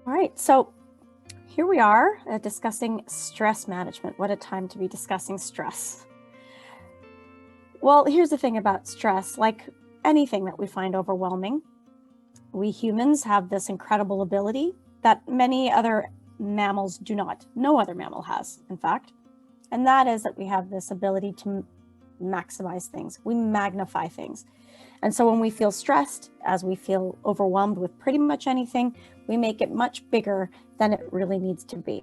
All right, so here we are discussing stress management. What a time to be discussing stress. Well, here's the thing about stress. Like anything that we find overwhelming, we humans have this incredible ability that many other mammals do not. No other mammal has, in fact. And that is that we have this ability to maximize things. We magnify things. And so when we feel stressed, as we feel overwhelmed with pretty much anything, we make it much bigger than it really needs to be.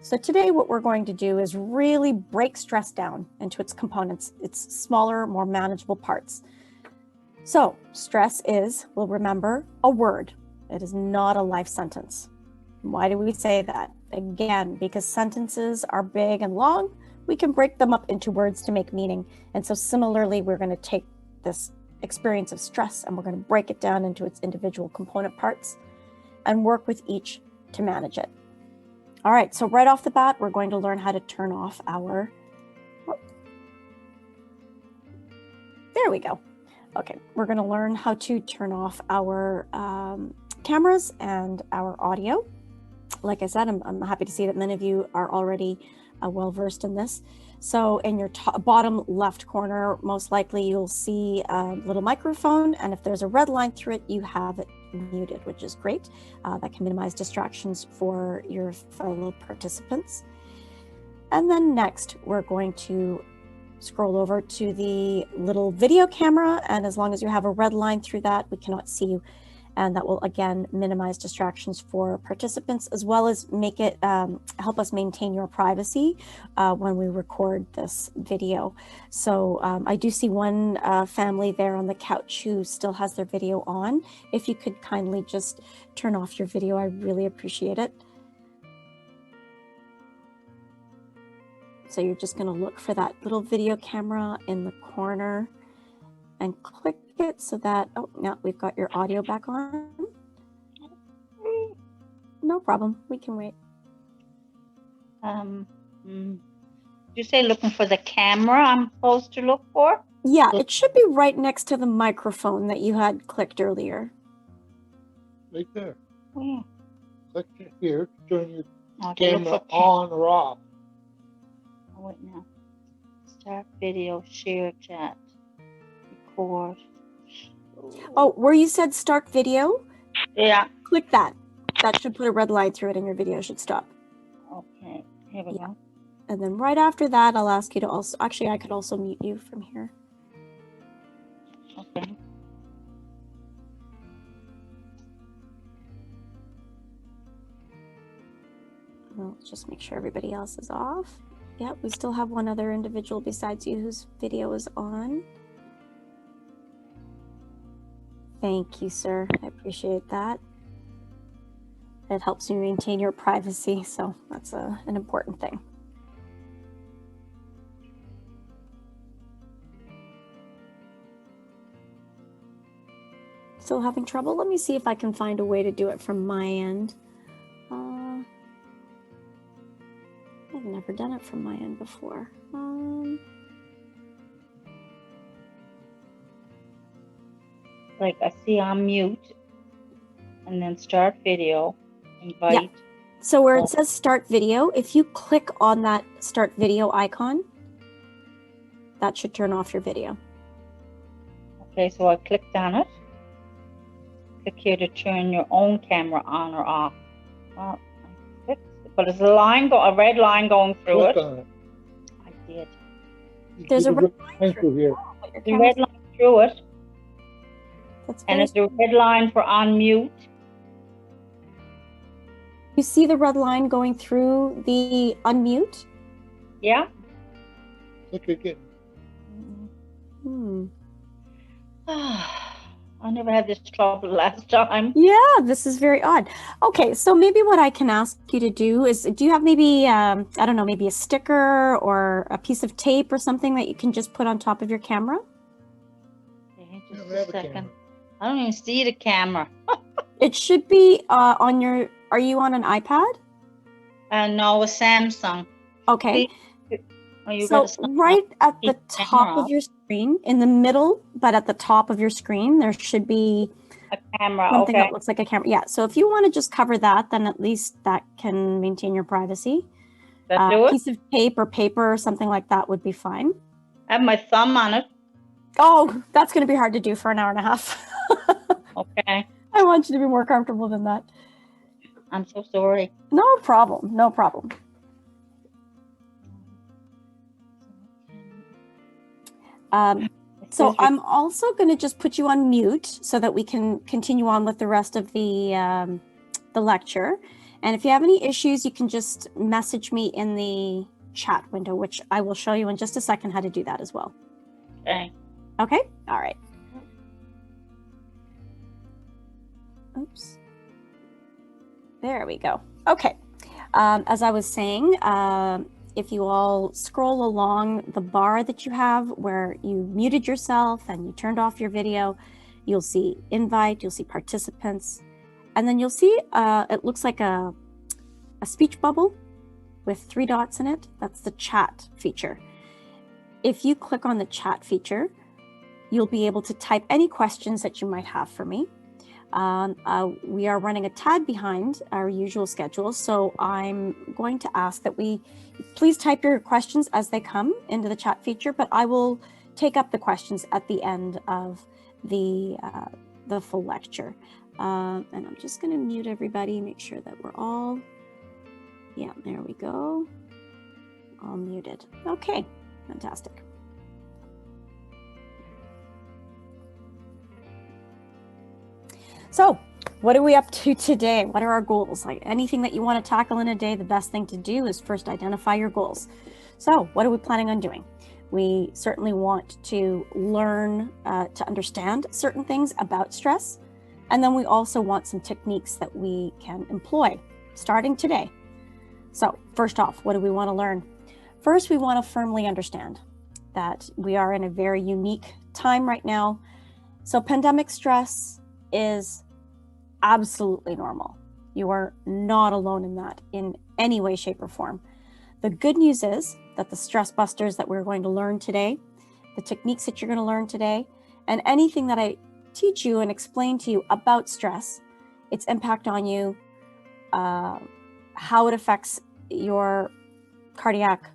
So today what we're going to do is really break stress down into its components, its smaller, more manageable parts. So stress is, we'll remember, a word. It is not a life sentence. Why do we say that? Again, because sentences are big and long, we can break them up into words to make meaning. And so similarly, we're going to take this experience of stress and we're going to break it down into its individual component parts and work with each to manage it. All right, so right off the bat, we're going to learn how to turn off our, there we go. Okay, we're going to learn how to turn off our cameras and our audio. Like I said, I'm happy to see that many of you are already well-versed in this. So in your bottom left corner, most likely you'll see a little microphone, and if there's a red line through it, you have it muted, which is great. That can minimize distractions for your fellow participants. And then next, we're going to scroll over to the little video camera, and as long as you have a red line through that, we cannot see you. And that will, again, minimize distractions for participants, as well as make it help us maintain your privacy when we record this video. So I do see one family there on the couch who still has their video on. If you could kindly just turn off your video, I really appreciate it. So you're just going to look for that little video camera in the corner and click it so that, oh, now we've got your audio back on. No problem, we can wait. You say looking for the camera I'm supposed to look for? Yeah, it should be right next to the microphone that you had clicked earlier. Right there. Yeah. Click here to turn your Okay, camera on or off. Oh, wait now. Start video, share chat, record. Oh, where you said start video? Yeah. Click that. That should put a red line through it and your video should stop. Okay, here we go. And then right after that, I'll ask you to also, actually, I could also mute you from here. Okay. Well, just make sure everybody else is off. Yeah, we still have one other individual besides you whose video is on. Thank you, sir. I appreciate that. It helps you maintain your privacy, so that's an important thing. Still having trouble? Let me see if I can find a way to do it from my end. I've never done it from my end before. Like I see on mute and then start video, invite. Yeah. So where it says start video, if you click on that start video icon, that should turn off your video. Okay, so I clicked on it. Click here to turn your own camera on or off. Well, I clicked, but there's a red line going through it. On it. I did. There's a red line through here. The red line through it. And It's it's a red line for unmute. You see the red line going through the unmute? Yeah. Click again. I never had this trouble last time. Yeah, this is very odd. Okay, so maybe what I can ask you to do is, do you have maybe, I don't know, maybe a sticker or a piece of tape or something that you can just put on top of your camera? Okay, just a second. I don't even see the camera. It should be on your, are you on an iPad? No, a Samsung. Okay. Oh, you So got a right at the top camera. of your, screen in the middle, but at the top of your screen, there should be A camera, something okay. that looks like a camera. Yeah, so if you want to just cover that, then at least that can maintain your privacy. That do it? Piece of tape or paper or something like that would be fine. I have my thumb on it. Oh, that's going to be hard to do for an hour and a half. Okay. I want you to be more comfortable than that. I'm so sorry. No problem. No problem. So I'm also going to just put you on mute so that we can continue on with the rest of the lecture. And if you have any issues, you can just message me in the chat window, which I will show you in just a second how to do that as well. Okay. Okay? All right. Oops. There we go. Okay. As I was saying, if you all scroll along the bar that you have where you muted yourself and you turned off your video, you'll see invite, you'll see participants, and then you'll see it looks like a speech bubble with 3 dots in it. That's the chat feature. If you click on the chat feature, you'll be able to type any questions that you might have for me. We are running a tad behind our usual schedule, so I'm going to ask that we please type your questions as they come into the chat feature, but I will take up the questions at the end of the full lecture. And I'm just going to mute everybody, make sure that we're all, yeah, there we go, all muted. Okay, fantastic. So what are we up to today? What are our goals? Like anything that you want to tackle in a day, the best thing to do is first identify your goals. So what are we planning on doing? We certainly want to learn to understand certain things about stress. And then we also want some techniques that we can employ starting today. So first off, what do we want to learn? First, we want to firmly understand that we are in a very unique time right now. So pandemic stress is absolutely normal. You are not alone in that in any way, shape, or form. The good news is that the stress busters that we're going to learn today, the techniques that you're going to learn today, and anything that I teach you and explain to you about stress, its impact on you, how it affects your cardiac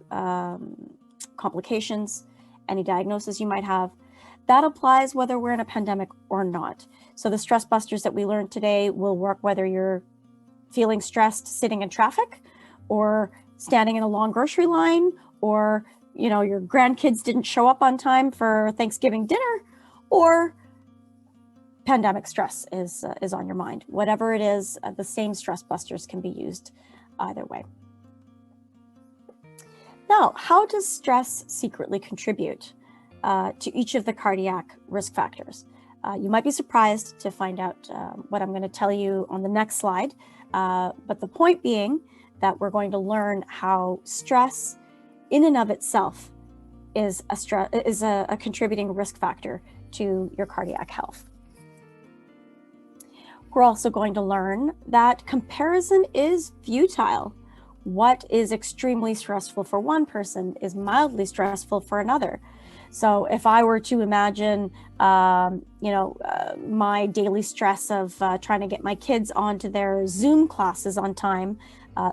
complications, any diagnosis you might have, that applies whether we're in a pandemic or not. So the stress busters that we learned today will work whether you're feeling stressed sitting in traffic or standing in a long grocery line, or your grandkids didn't show up on time for Thanksgiving dinner, or pandemic stress is on your mind. Whatever it is, the same stress busters can be used either way. Now, how does stress secretly contribute to each of the cardiac risk factors? You might be surprised to find out what I'm going to tell you on the next slide, but the point being that we're going to learn how stress in and of itself is a contributing risk factor to your cardiac health. We're also going to learn that comparison is futile. What is extremely stressful for one person is mildly stressful for another. So if I were to imagine, my daily stress of trying to get my kids onto their Zoom classes on time,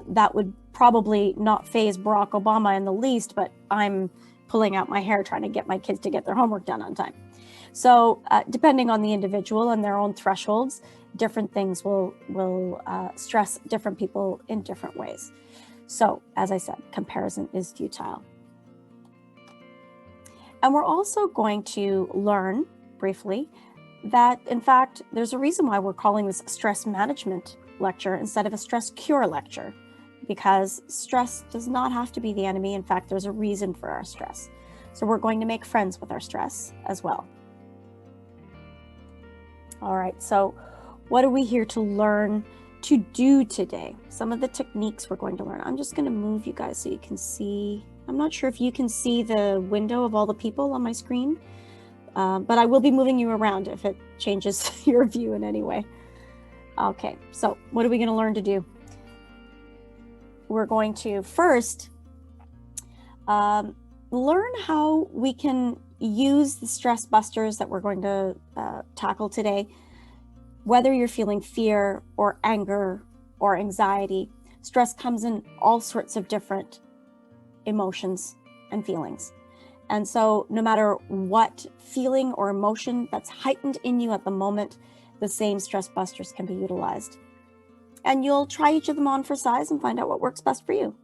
that would probably not faze Barack Obama in the least, but I'm pulling out my hair trying to get my kids to get their homework done on time. So depending on the individual and their own thresholds, different things will stress different people in different ways. So as I said, comparison is futile. And we're also going to learn briefly that, in fact, there's a reason why we're calling this a stress management lecture instead of a stress cure lecture, because stress does not have to be the enemy. In fact, there's a reason for our stress. So we're going to make friends with our stress as well. All right, so what are we here to learn to do today? Some of the techniques we're going to learn. I'm just going to move you guys so you can see. I'm not sure if you can see the window of all the people on my screen, but I will be moving you around if it changes your view in any way. Okay, so what are we going to learn to do? We're going to first learn how we can use the stress busters that we're going to tackle today, whether you're feeling fear or anger or anxiety, stress comes in all sorts of different emotions and feelings. And so no matter what feeling or emotion that's heightened in you at the moment, the same stress busters can be utilized. And you'll try each of them on for size and find out what works best for you.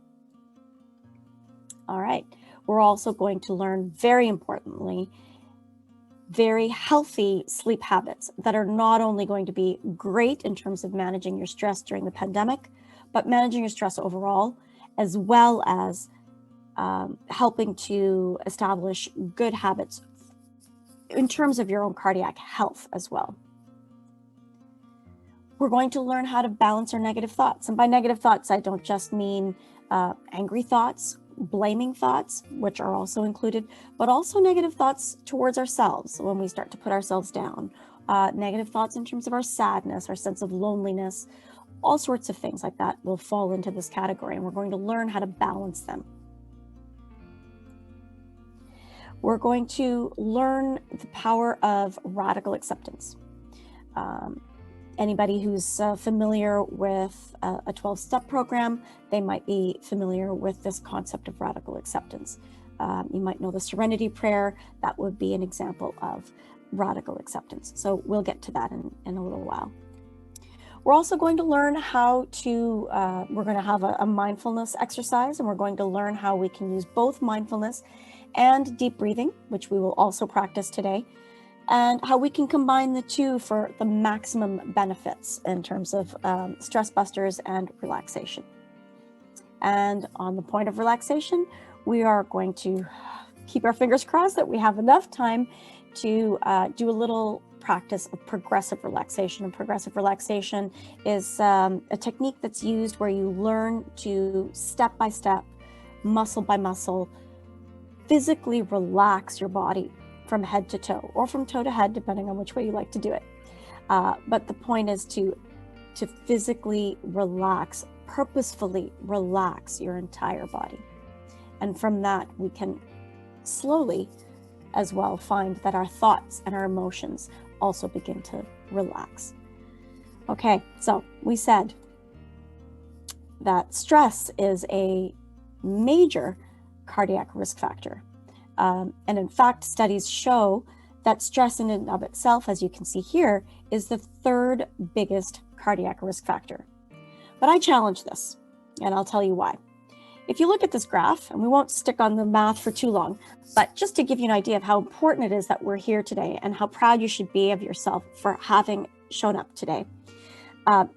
All right. We're also going to learn, very importantly, very healthy sleep habits that are not only going to be great in terms of managing your stress during the pandemic, but managing your stress overall, as well as helping to establish good habits in terms of your own cardiac health as well. We're going to learn how to balance our negative thoughts. And by negative thoughts, I don't just mean angry thoughts, blaming thoughts, which are also included, but also negative thoughts towards ourselves when we start to put ourselves down. Negative thoughts in terms of our sadness, our sense of loneliness, all sorts of things like that will fall into this category, and we're going to learn how to balance them. We're going to learn the power of radical acceptance. Anybody who's familiar with a 12-step program, they might be familiar with this concept of radical acceptance. You might know the Serenity Prayer. That would be an example of radical acceptance. So we'll get to that in a little while. We're also going to learn how to, we're going to have a mindfulness exercise, and we're going to learn how we can use both mindfulness and deep breathing, which we will also practice today, and how we can combine the two for the maximum benefits in terms of stress busters and relaxation. And on the point of relaxation, we are going to keep our fingers crossed that we have enough time to do a little practice of progressive relaxation. And progressive relaxation is a technique that's used where you learn to step by step, muscle by muscle, physically relax your body from head to toe, or from toe to head, depending on which way you like to do it. But the point is to physically relax, purposefully relax your entire body. And from that, we can slowly as well find that our thoughts and our emotions also begin to relax. Okay, so we said that stress is a major cardiac risk factor. And in fact, studies show that stress in and of itself, as you can see here, is the third biggest cardiac risk factor. But I challenge this, and I'll tell you why. If you look at this graph, and we won't stick on the math for too long, but just to give you an idea of how important it is that we're here today and how proud you should be of yourself for having shown up today,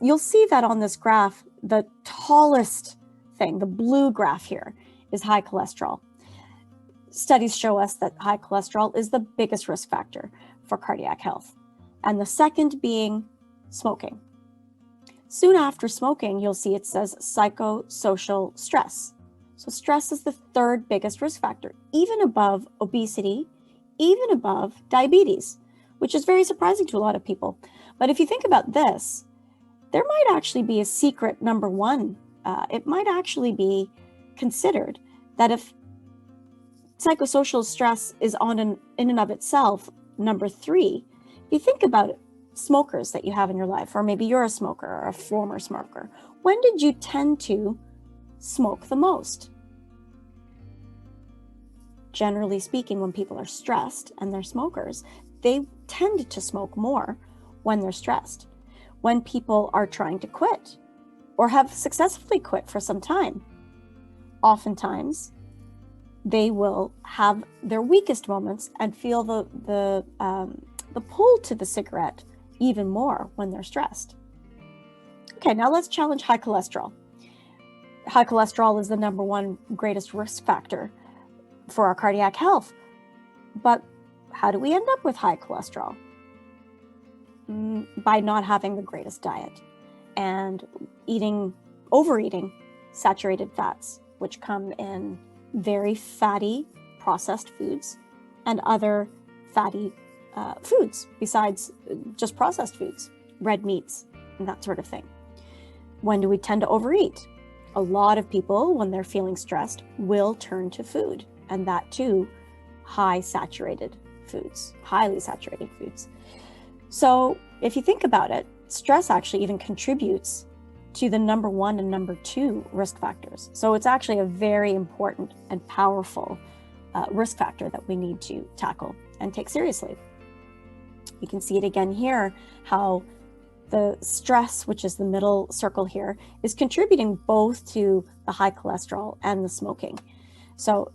you'll see that on this graph, the tallest thing, the blue graph here, is high cholesterol. Studies show us that high cholesterol is the biggest risk factor for cardiac health, and the second being smoking. Soon after smoking, you'll see it says psychosocial stress. So stress is the third biggest risk factor, even above obesity, even above diabetes, which is very surprising to a lot of people. But if you think about this, there might actually be a secret number one. It might actually be considered that if psychosocial stress is in and of itself number 3, if you think about it, smokers that you have in your life, or maybe you're a smoker or a former smoker, when did you tend to smoke the most? Generally speaking, when people are stressed and they're smokers, they tend to smoke more when they're stressed. When people are trying to quit or have successfully quit for some time, oftentimes they will have their weakest moments and feel the pull to the cigarette even more when they're stressed. Okay, now let's challenge high cholesterol. High cholesterol is the number one greatest risk factor for our cardiac health. But how do we end up with high cholesterol? By not having the greatest diet and overeating saturated fats, which come in very fatty processed foods and other fatty foods besides just processed foods, red meats, and that sort of thing. When do we tend to overeat? A lot of people, when they're feeling stressed, will turn to food, and that too, high saturated foods, highly saturated foods. So if you think about it, stress actually even contributes to the number 1 and number 2 risk factors. So it's actually a very important and powerful risk factor that we need to tackle and take seriously. You can see it again here, how the stress, which is the middle circle here, is contributing both to the high cholesterol and the smoking. So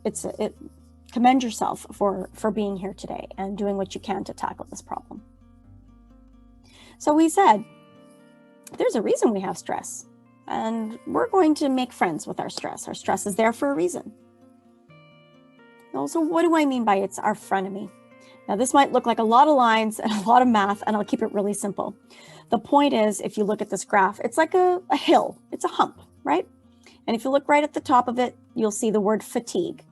commend yourself for being here today and doing what you can to tackle this problem. So we said, there's a reason we have stress, and we're going to make friends with our stress. Our stress is there for a reason. Also, what do I mean by it's our frenemy? Now, this might look like a lot of lines and a lot of math, and I'll keep it really simple. The point is, if you look at this graph, it's like a hill. It's a hump, right? And if you look right at the top of it, you'll see the word fatigue.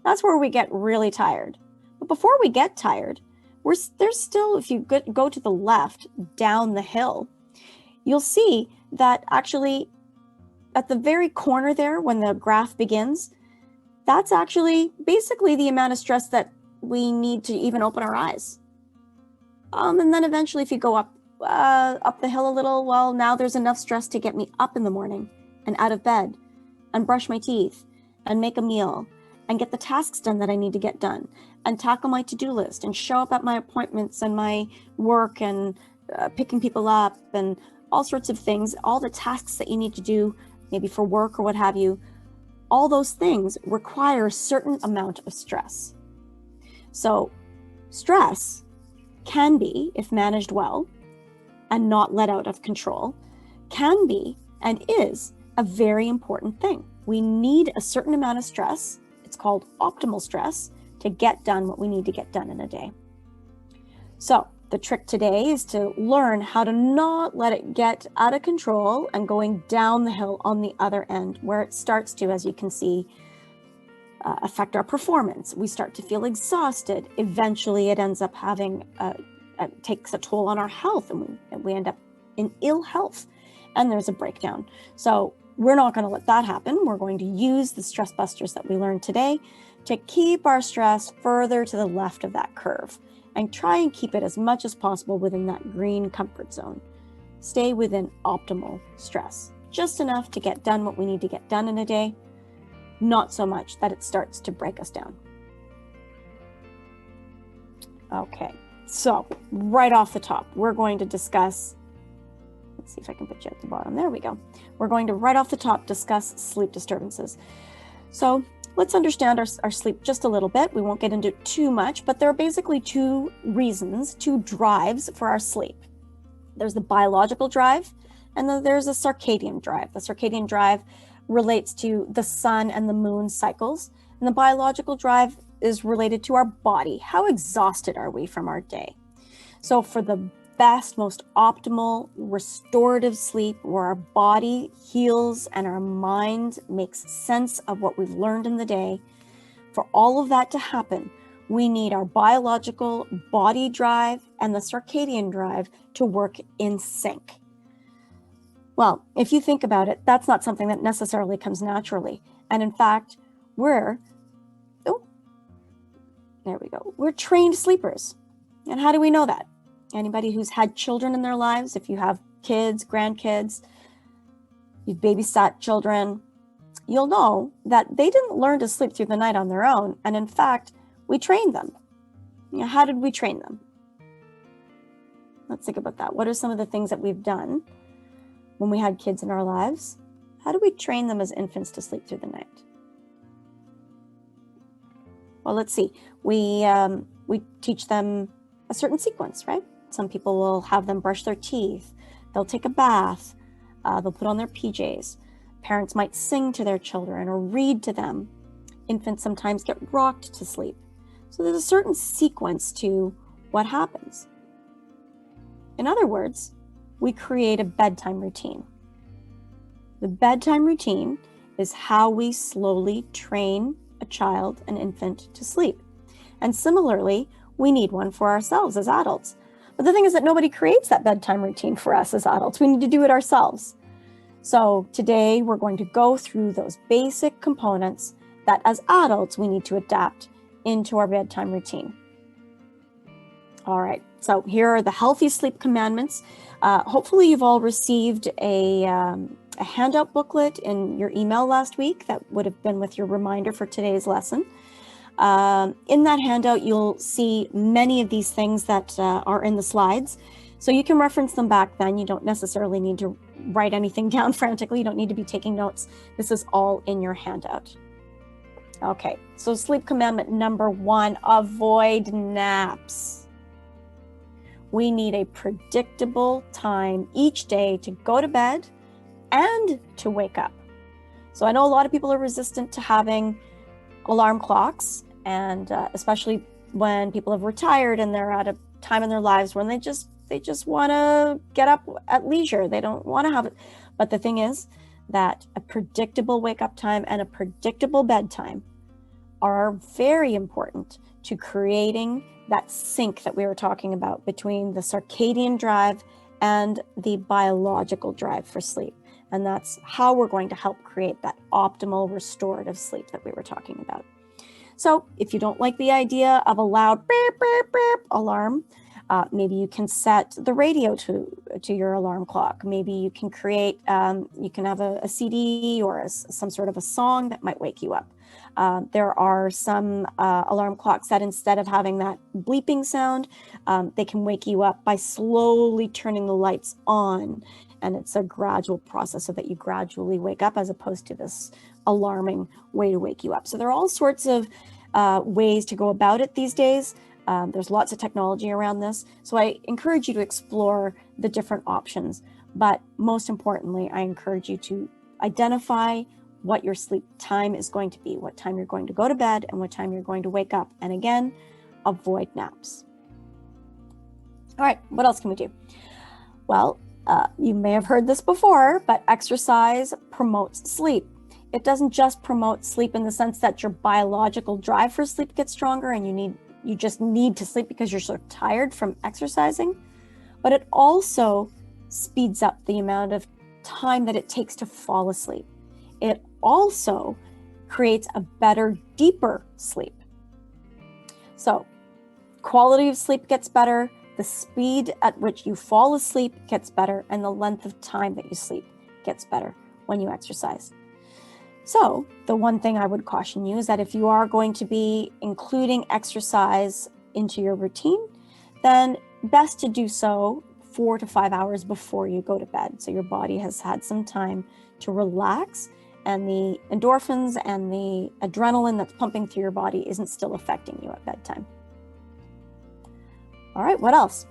That's where we get really tired. But before we get tired, there's still, if you go to the left, down the hill, you'll see that actually at the very corner there, when the graph begins, that's actually basically the amount of stress that we need to even open our eyes. And then eventually, if you go up the hill a little, well, now there's enough stress to get me up in the morning and out of bed and brush my teeth and make a meal and get the tasks done that I need to get done and tackle my to-do list and show up at my appointments and my work and picking people up and all sorts of things, all the tasks that you need to do, maybe for work or what have you. All those things require a certain amount of stress. So stress can be, if managed well and not let out of control, can be and is a very important thing. We need a certain amount of stress, it's called optimal stress, to get done what we need to get done in a day. So the trick today is to learn how to not let it get out of control and going down the hill on the other end, where it starts to, as you can see, affect our performance. We start to feel exhausted. Eventually, it ends up having takes a toll on our health, and we end up in ill health, and there's a breakdown. So we're not going to let that happen. We're going to use the stress busters that we learned today to keep our stress further to the left of that curve and try and keep it as much as possible within that green comfort zone. Stay within optimal stress, just enough to get done what we need to get done in a day, not so much that it starts to break us down. Okay, so right off the top, we're going to discuss, let's see if I can put you at the bottom. There we go. We're going to right off the top discuss sleep disturbances. So let's understand our sleep just a little bit. We won't get into it too much, but there are basically two reasons, two drives for our sleep. There's the biological drive, and then there's a circadian drive. The circadian drive relates to the sun and the moon cycles, and the biological drive is related to our body. How exhausted are we from our day? So for the best, most optimal restorative sleep, where our body heals and our mind makes sense of what we've learned in the day, for all of that to happen, we need our biological body drive and the circadian drive to work in sync. Well, if you think about it, that's not something that necessarily comes naturally. And in fact, we're trained sleepers. And how do we know that? Anybody who's had children in their lives, if you have kids, grandkids, you've babysat children, you'll know that they didn't learn to sleep through the night on their own. And in fact, we trained them. How did we train them? Let's think about that. What are some of the things that we've done when we had kids in our lives? How do we train them as infants to sleep through the night? Well, let's see. We teach them a certain sequence, right? Some people will have them brush their teeth. They'll take a bath. They'll put on their PJs. Parents might sing to their children or read to them. Infants sometimes get rocked to sleep. So there's a certain sequence to what happens. In other words, we create a bedtime routine. The bedtime routine is how we slowly train a child, an infant, to sleep. And similarly, we need one for ourselves as adults. But the thing is that nobody creates that bedtime routine for us as adults. We need to do it ourselves. So today we're going to go through those basic components that as adults we need to adapt into our bedtime routine. All right, so here are the healthy sleep commandments. Hopefully you've all received a handout booklet in your email last week that would have been with your reminder for today's lesson. In that handout, you'll see many of these things that are in the slides. So you can reference them back then. You don't necessarily need to write anything down frantically. You don't need to be taking notes. This is all in your handout. Okay, so sleep commandment number 1, avoid naps. We need a predictable time each day to go to bed and to wake up. So I know a lot of people are resistant to having alarm clocks, and especially when people have retired and they're at a time in their lives when they just want to get up at leisure. They don't want to have it. But the thing is that a predictable wake up time and a predictable bedtime are very important to creating that sync that we were talking about between the circadian drive and the biological drive for sleep. And that's how we're going to help create that optimal restorative sleep that we were talking about. So if you don't like the idea of a loud beep, beep, beep alarm, maybe you can set the radio to your alarm clock. Maybe you can create, you can have a CD or some sort of a song that might wake you up. There are some alarm clocks that instead of having that bleeping sound, they can wake you up by slowly turning the lights on. And it's a gradual process so that you gradually wake up as opposed to this alarming way to wake you up. So there are all sorts of ways to go about it these days. There's lots of technology around this. So I encourage you to explore the different options. But most importantly, I encourage you to identify what your sleep time is going to be, what time you're going to go to bed and what time you're going to wake up. And again, avoid naps. All right, what else can we do? Well, you may have heard this before, but exercise promotes sleep. It doesn't just promote sleep in the sense that your biological drive for sleep gets stronger and you just need to sleep because you're so tired from exercising, but it also speeds up the amount of time that it takes to fall asleep. It also creates a better, deeper sleep. So quality of sleep gets better, the speed at which you fall asleep gets better, and the length of time that you sleep gets better when you exercise. So the one thing I would caution you is that if you are going to be including exercise into your routine, then best to do so 4 to 5 hours before you go to bed. So your body has had some time to relax and the endorphins and the adrenaline that's pumping through your body isn't still affecting you at bedtime. All right, what else?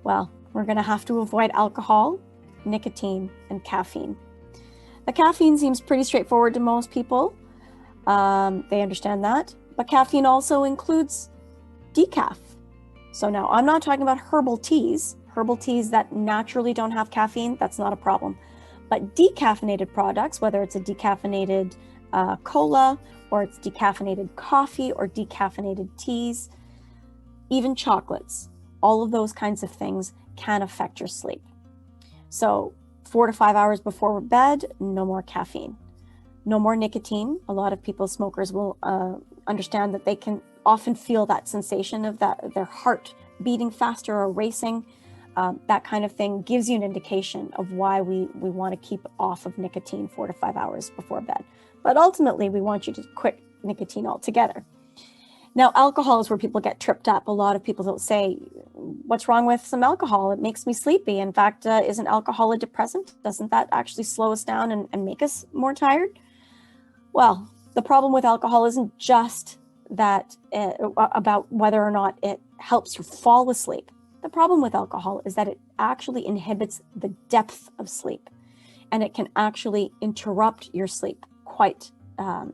Well, we're going to have to avoid alcohol, nicotine, and caffeine. The caffeine seems pretty straightforward to most people. They understand that. But caffeine also includes decaf. So now I'm not talking about herbal teas that naturally don't have caffeine. That's not a problem. But decaffeinated products, whether it's a decaffeinated cola or it's decaffeinated coffee or decaffeinated teas, even chocolates, all of those kinds of things can affect your sleep. So 4 to 5 hours before bed, no more caffeine, no more nicotine. A lot of people, smokers, will understand that they can often feel that sensation of their heart beating faster or racing. That kind of thing gives you an indication of why we want to keep off of nicotine 4 to 5 hours before bed. But ultimately, we want you to quit nicotine altogether. Now, alcohol is where people get tripped up. A lot of people don't say, what's wrong with some alcohol? It makes me sleepy. In fact, isn't alcohol a depressant? Doesn't that actually slow us down and make us more tired? Well, the problem with alcohol isn't just that about whether or not it helps you fall asleep. The problem with alcohol is that it actually inhibits the depth of sleep, and it can actually interrupt your sleep quite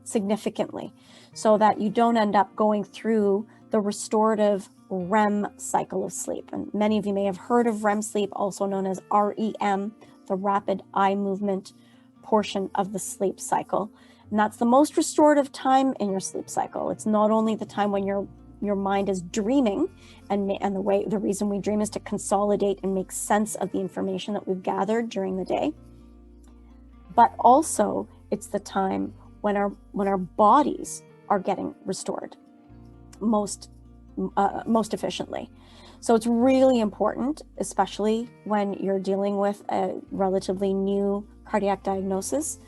significantly, so that you don't end up going through the restorative REM cycle of sleep. And many of you may have heard of REM sleep, also known as REM, the rapid eye movement portion of the sleep cycle. And that's the most restorative time in your sleep cycle. It's not only the time when your mind is dreaming, and the reason we dream is to consolidate and make sense of the information that we've gathered during the day, but also it's the time when our bodies are getting restored. most efficiently. So it's really important, especially when you're dealing with a relatively new cardiac diagnosis,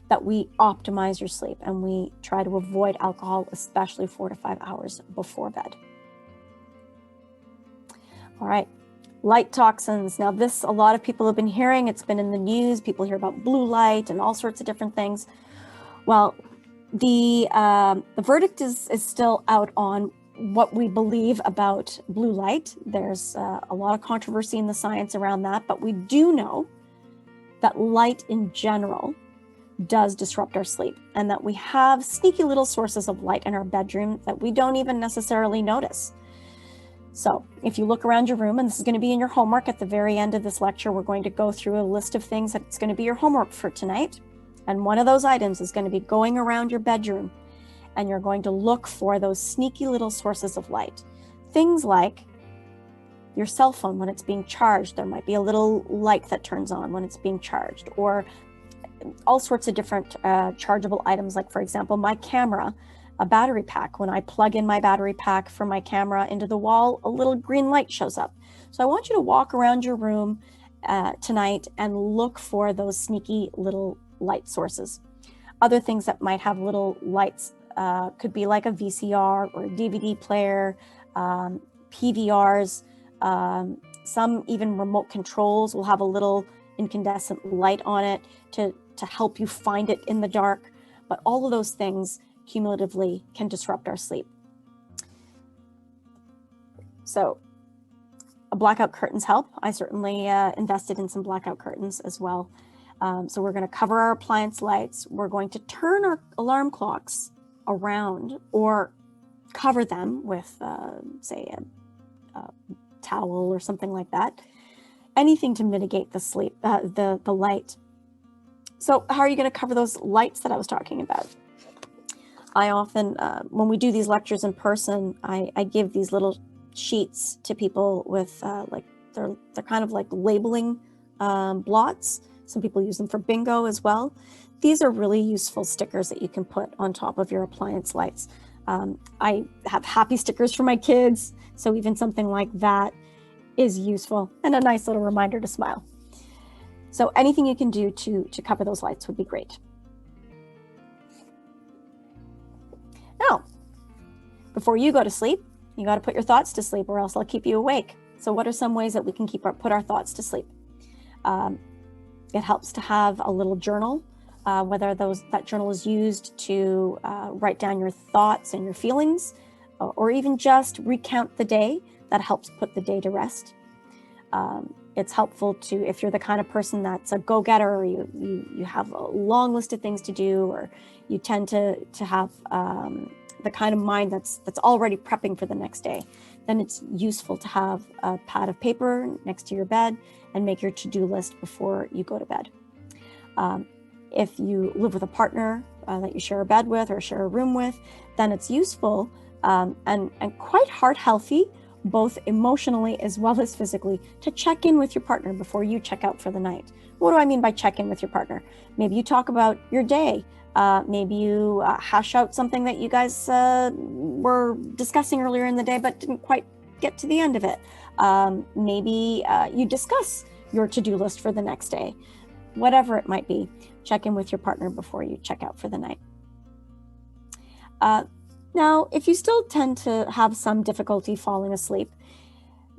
that we optimize your sleep and we try to avoid alcohol, especially 4 to 5 hours before bed. All right, light toxins. Now this, a lot of people have been hearing, it's been in the news, people hear about blue light and all sorts of different things. Well, the verdict is still out on what we believe about blue light. There's a lot of controversy in the science around that, but we do know that light in general does disrupt our sleep, and that we have sneaky little sources of light in our bedroom that we don't even necessarily notice. So if you look around your room, and this is going to be in your homework at the very end of this lecture, we're going to go through a list of things that's going to be your homework for tonight. And one of those items is going to be going around your bedroom, and you're going to look for those sneaky little sources of light. Things like your cell phone, when it's being charged, there might be a little light that turns on when it's being charged, or all sorts of different chargeable items, like, for example, my camera, a battery pack. When I plug in my battery pack for my camera into the wall, a little green light shows up. So I want you to walk around your room tonight and look for those sneaky little light sources. Other things that might have little lights could be like a VCR or a DVD player, PVRs, some even remote controls will have a little incandescent light on it to help you find it in the dark. But all of those things cumulatively can disrupt our sleep. So blackout curtains help. I certainly invested in some blackout curtains as well. So we're going to cover our appliance lights. We're going to turn our alarm clocks around or cover them with, say, a towel or something like that. Anything to mitigate the sleep, the light. So how are you going to cover those lights that I was talking about? I often, when we do these lectures in person, I give these little sheets to people with like, they're kind of like labeling blots. Some people use them for bingo as well. These are really useful stickers that you can put on top of your appliance lights. I have happy stickers for my kids, so even something like that is useful and a nice little reminder to smile. So anything you can do to cover those lights would be great. Now, before you go to sleep, you got to put your thoughts to sleep, or else I'll keep you awake. So what are some ways that we can put our thoughts to sleep? It helps to have a little journal, whether that journal is used to write down your thoughts and your feelings, or even just recount the day. That helps put the day to rest. It's helpful to, if you're the kind of person that's a go-getter, or you have a long list of things to do, or you tend to have the kind of mind that's already prepping for the next day, then it's useful to have a pad of paper next to your bed and make your to-do list before you go to bed. If you live with a partner that you share a bed with or share a room with, then it's useful and quite heart healthy, both emotionally as well as physically, to check in with your partner before you check out for the night. What do I mean by check in with your partner? Maybe you talk about your day. Maybe you hash out something that you guys were discussing earlier in the day but didn't quite get to the end of it. Maybe you discuss your to-do list for the next day. Whatever it might be, check in with your partner before you check out for the night. Now, if you still tend to have some difficulty falling asleep,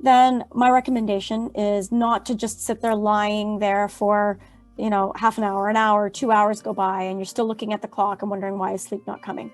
then my recommendation is not to just sit there lying there for, half an hour, 2 hours go by, and you're still looking at the clock and wondering why is sleep not coming.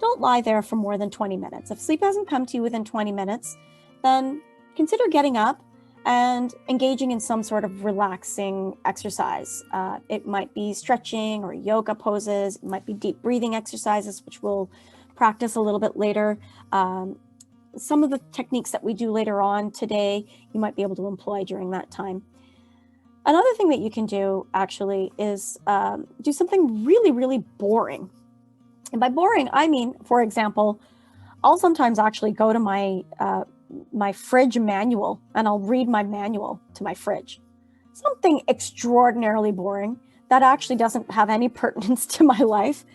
Don't lie there for more than 20 minutes. If sleep hasn't come to you within 20 minutes, then consider getting up and engaging in some sort of relaxing exercise. It might be stretching or yoga poses. It might be deep breathing exercises, which we'll practice a little bit later. Some of the techniques that we do later on today, you might be able to employ during that time. Another thing that you can do actually is do something really, really boring. And by boring, I mean, for example, I'll sometimes actually go to my fridge manual and I'll read my manual to my fridge. Something extraordinarily boring that actually doesn't have any pertinence to my life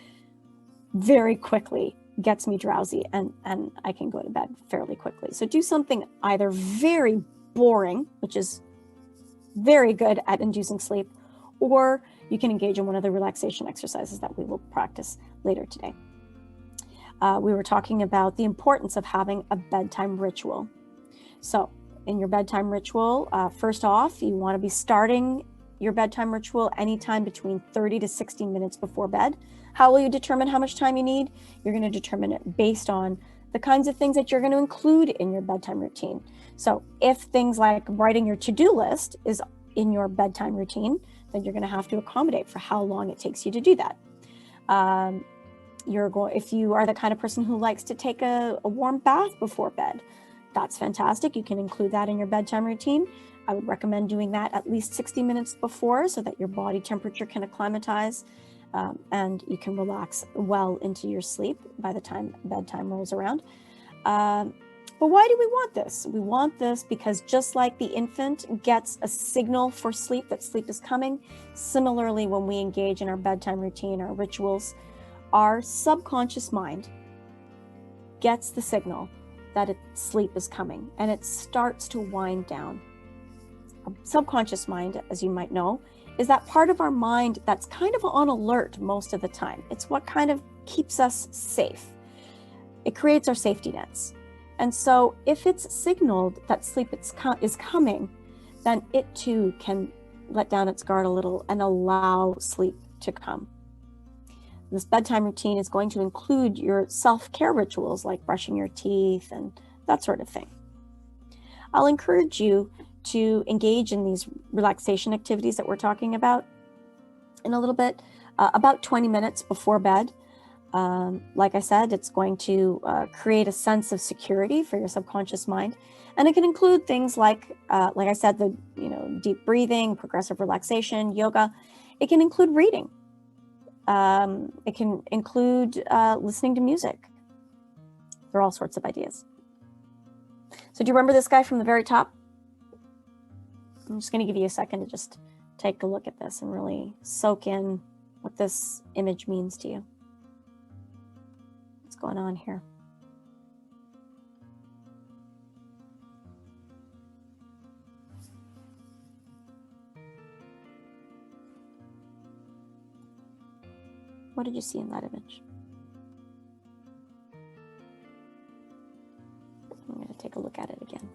very quickly gets me drowsy and I can go to bed fairly quickly. So do something either very boring, which is very good at inducing sleep, or you can engage in one of the relaxation exercises that we will practice later today. We were talking about the importance of having a bedtime ritual. So in your bedtime ritual, first off, you want to be starting your bedtime ritual anytime between 30 to 60 minutes before bed. How will you determine how much time you need? You're going to determine it based on the kinds of things that you're going to include in your bedtime routine. So if things like writing your to-do list is in your bedtime routine, then you're going to have to accommodate for how long it takes you to do that. If you are the kind of person who likes to take a warm bath before bed, that's fantastic. You can include that in your bedtime routine. I would recommend doing that at least 60 minutes before so that your body temperature can acclimatize and you can relax well into your sleep by the time bedtime rolls around. But why do we want this? We want this because just like the infant gets a signal for sleep, that sleep is coming, similarly, when we engage in our bedtime routine, our rituals, our subconscious mind gets the signal that sleep is coming and it starts to wind down. Our subconscious mind, as you might know, is that part of our mind that's kind of on alert most of the time. It's what kind of keeps us safe. It creates our safety nets. And so if it's signaled that sleep is coming, then it too can let down its guard a little and allow sleep to come. This bedtime routine is going to include your self-care rituals like brushing your teeth and that sort of thing. I'll encourage you to engage in these relaxation activities that we're talking about in a little bit, about 20 minutes before bed. Like I said, it's going to create a sense of security for your subconscious mind. And it can include things like I said, the deep breathing, progressive relaxation, yoga. It can include reading. It can include listening to music. There are all sorts of ideas. So do you remember this guy from the very top? I'm just going to give you a second to just take a look at this and really soak in what this image means to you. What's going on here? What did you see in that image? I'm going to take a look at it again.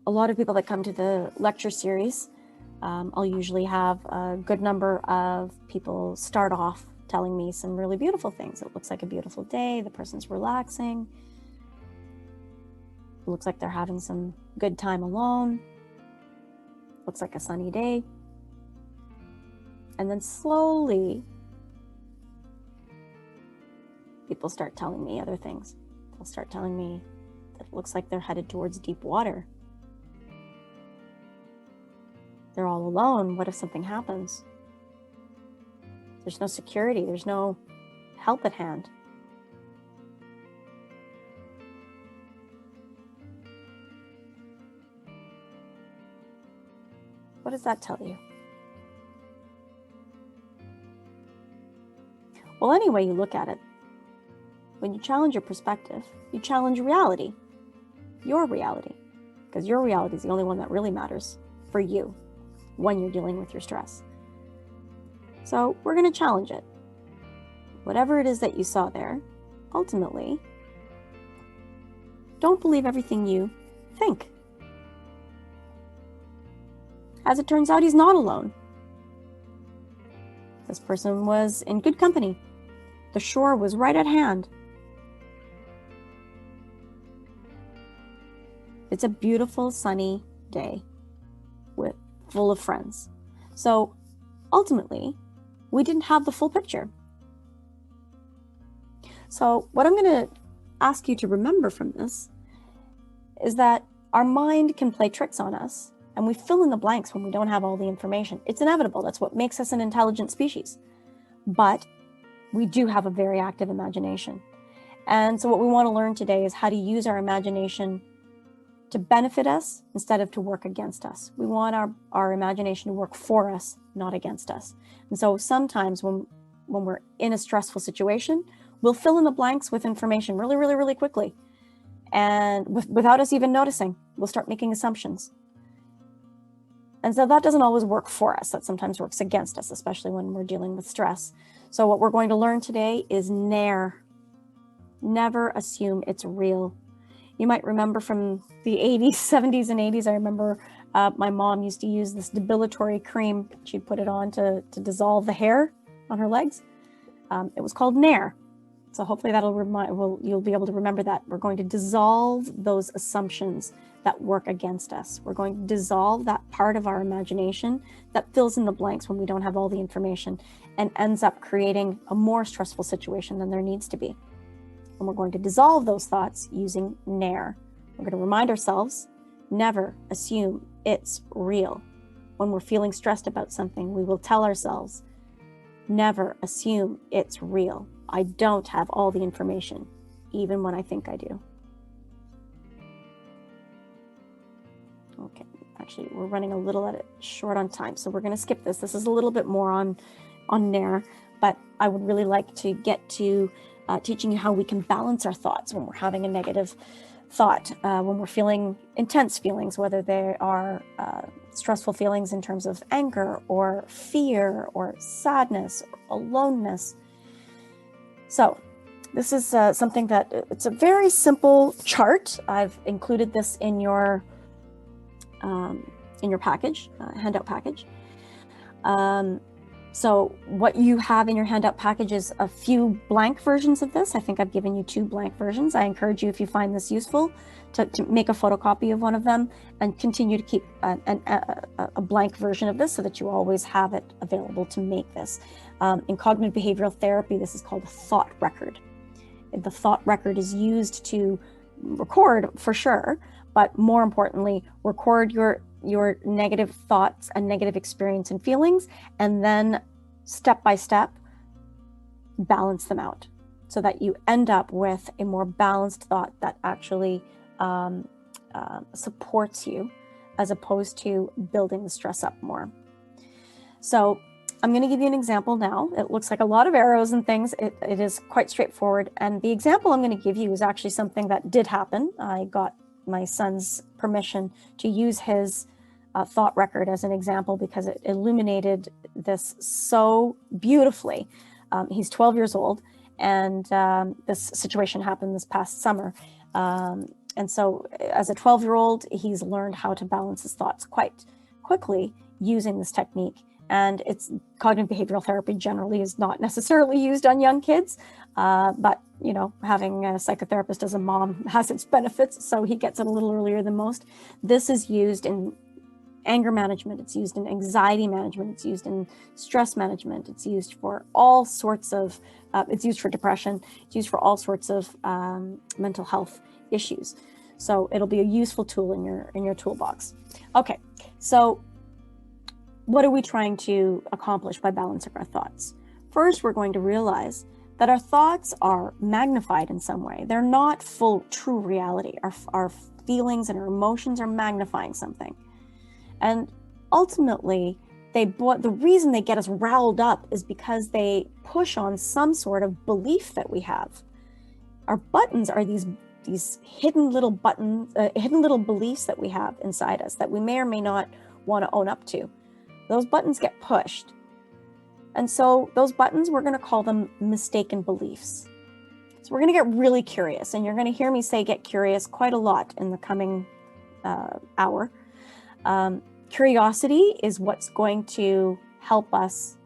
A lot of people that come to the lecture series, I'll usually have a good number of people start off telling me some really beautiful things. It looks like a beautiful day. The person's relaxing. It looks like they're having some good time alone. Looks like a sunny day. And then slowly, people start telling me other things. They'll start telling me that it looks like they're headed towards deep water. They're all alone. What if something happens? There's no security. There's no help at hand. What does that tell you? Well, any way you look at it, when you challenge your perspective, you challenge reality, your reality, because your reality is the only one that really matters for you when you're dealing with your stress. So we're going to challenge it. Whatever it is that you saw there, ultimately, don't believe everything you think. As it turns out, he's not alone. This person was in good company. The shore was right at hand. It's a beautiful sunny day full of friends. So ultimately, we didn't have the full picture. So what I'm going to ask you to remember from this is that our mind can play tricks on us, and we fill in the blanks when we don't have all the information. It's inevitable. That's what makes us an intelligent species. But we do have a very active imagination. And so what we want to learn today is how to use our imagination to benefit us instead of to work against us. We want our imagination to work for us, not against us. And so sometimes when when we're in a stressful situation, we'll fill in the blanks with information really, really, really quickly. And without us even noticing, we'll start making assumptions. And so that doesn't always work for us. That sometimes works against us, especially when we're dealing with stress. So what we're going to learn today is NARE. Never assume it's real. You might remember from the 80s, 70s, and 80s, I remember my mom used to use this debilitatory cream. She'd put it on to dissolve the hair on her legs. It was called NARE. So hopefully that'll you'll be able to remember that. We're going to dissolve those assumptions that work against us. We're going to dissolve that part of our imagination that fills in the blanks when we don't have all the information and ends up creating a more stressful situation than there needs to be. And we're going to dissolve those thoughts using NARE. We're going to remind ourselves, never assume it's real. When we're feeling stressed about something, we will tell ourselves, never assume it's real. I don't have all the information, even when I think I do. Okay, actually, we're running a little short on time, so we're going to skip this. This is a little bit more on NARE, but I would really like to get to teaching you how we can balance our thoughts when we're having a negative thought, when we're feeling intense feelings, whether they are stressful feelings in terms of anger or fear or sadness or aloneness. So this is something that it's a very simple chart. I've included this in your package, handout package. So what you have in your handout package is a few blank versions of this. I think I've given you 2 blank versions. I encourage you, if you find this useful, to make a photocopy of one of them and continue to keep a blank version of this so that you always have it available to make this. In cognitive behavioral therapy, this is called a thought record. The thought record is used to record, for sure, but more importantly, record your negative thoughts and negative experience and feelings, and then step by step balance them out so that you end up with a more balanced thought that actually supports you, as opposed to building the stress up more. So I'm going to give you an example now. It looks like a lot of arrows and things. It is quite straightforward. And the example I'm going to give you is actually something that did happen. I got my son's permission to use his thought record as an example because it illuminated this so beautifully. He's 12 years old, and this situation happened this past summer. And so as a 12-year-old, he's learned how to balance his thoughts quite quickly using this technique. And it's cognitive behavioral therapy generally is not necessarily used on young kids, but you know, having a psychotherapist as a mom has its benefits, so he gets it a little earlier than most. This is used in anger management, it's used in anxiety management, it's used in stress management, it's used for all sorts of, it's used for depression, it's used for all sorts of mental health issues. So it'll be a useful tool in your toolbox. Okay, so what are we trying to accomplish by balancing our thoughts? First, we're going to realize that our thoughts are magnified in some way. They're not full, true reality. Our feelings and our emotions are magnifying something. And ultimately, the reason they get us riled up is because they push on some sort of belief that we have. Our buttons are these hidden little buttons, hidden little beliefs that we have inside us that we may or may not want to own up to. Those buttons get pushed. And so those buttons, we're going to call them mistaken beliefs. So we're going to get really curious, and you're going to hear me say get curious quite a lot in the coming hour. Curiosity is what's going to help us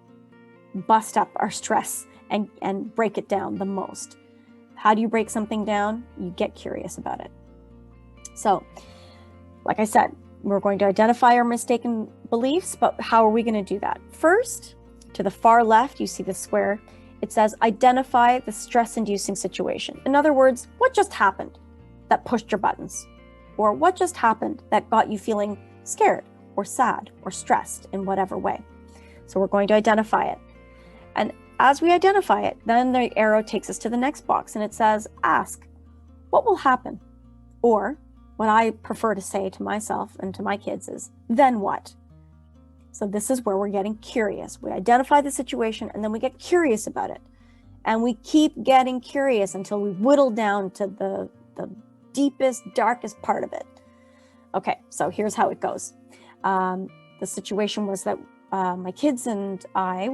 bust up our stress and break it down the most. How do you break something down? You get curious about it. So, like I said, we're going to identify our mistaken beliefs, but how are we going to do that? First, to the far left, you see the square. It says identify the stress-inducing situation. In other words, what just happened that pushed your buttons? Or what just happened that got you feeling scared or sad or stressed in whatever way? So we're going to identify it. And as we identify it, then the arrow takes us to the next box and it says, ask, what will happen? Or what I prefer to say to myself and to my kids is, then what? So this is where we're getting curious. We identify the situation and then we get curious about it. And we keep getting curious until we whittle down to the deepest, darkest part of it. Okay, so here's how it goes. The situation was that my kids and I,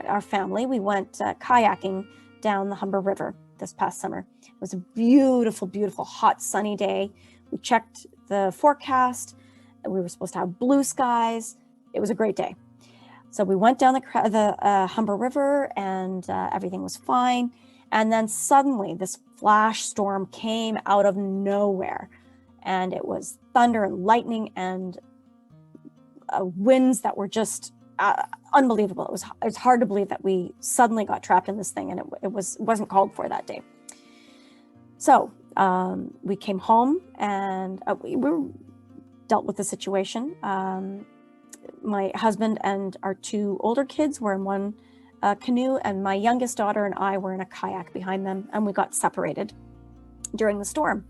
our family, we went kayaking down the Humber River this past summer. It was a beautiful, beautiful, hot, sunny day. We checked the forecast. We were supposed to have blue skies. It was a great day. So we went down the Humber River and everything was fine. And then suddenly this flash storm came out of nowhere. And it was thunder and lightning and winds that were just unbelievable. It's hard to believe that we suddenly got trapped in this thing, and it wasn't called for that day. So we came home and we dealt with the situation. My husband and our two older kids were in one canoe, and my youngest daughter and I were in a kayak behind them, and we got separated during the storm.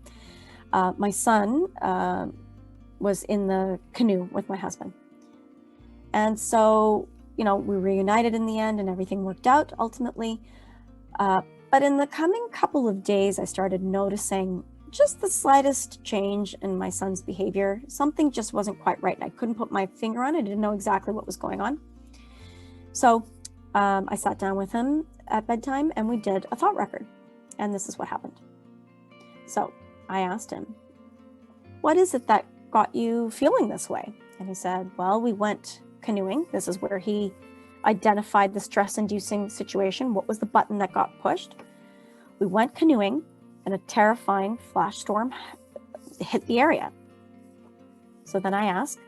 My son was in the canoe with my husband. And so, we reunited in the end and everything worked out ultimately. But in the coming couple of days, I started noticing just the slightest change in my son's behavior. Something just wasn't quite right. I couldn't put my finger on it. I didn't know exactly what was going on. So I sat down with him at bedtime and we did a thought record. And this is what happened. So I asked him, what is it that got you feeling this way? And he said, well, we went canoeing. This is where he identified the stress-inducing situation. What was the button that got pushed? We went canoeing and a terrifying flash storm hit the area. So then I asked,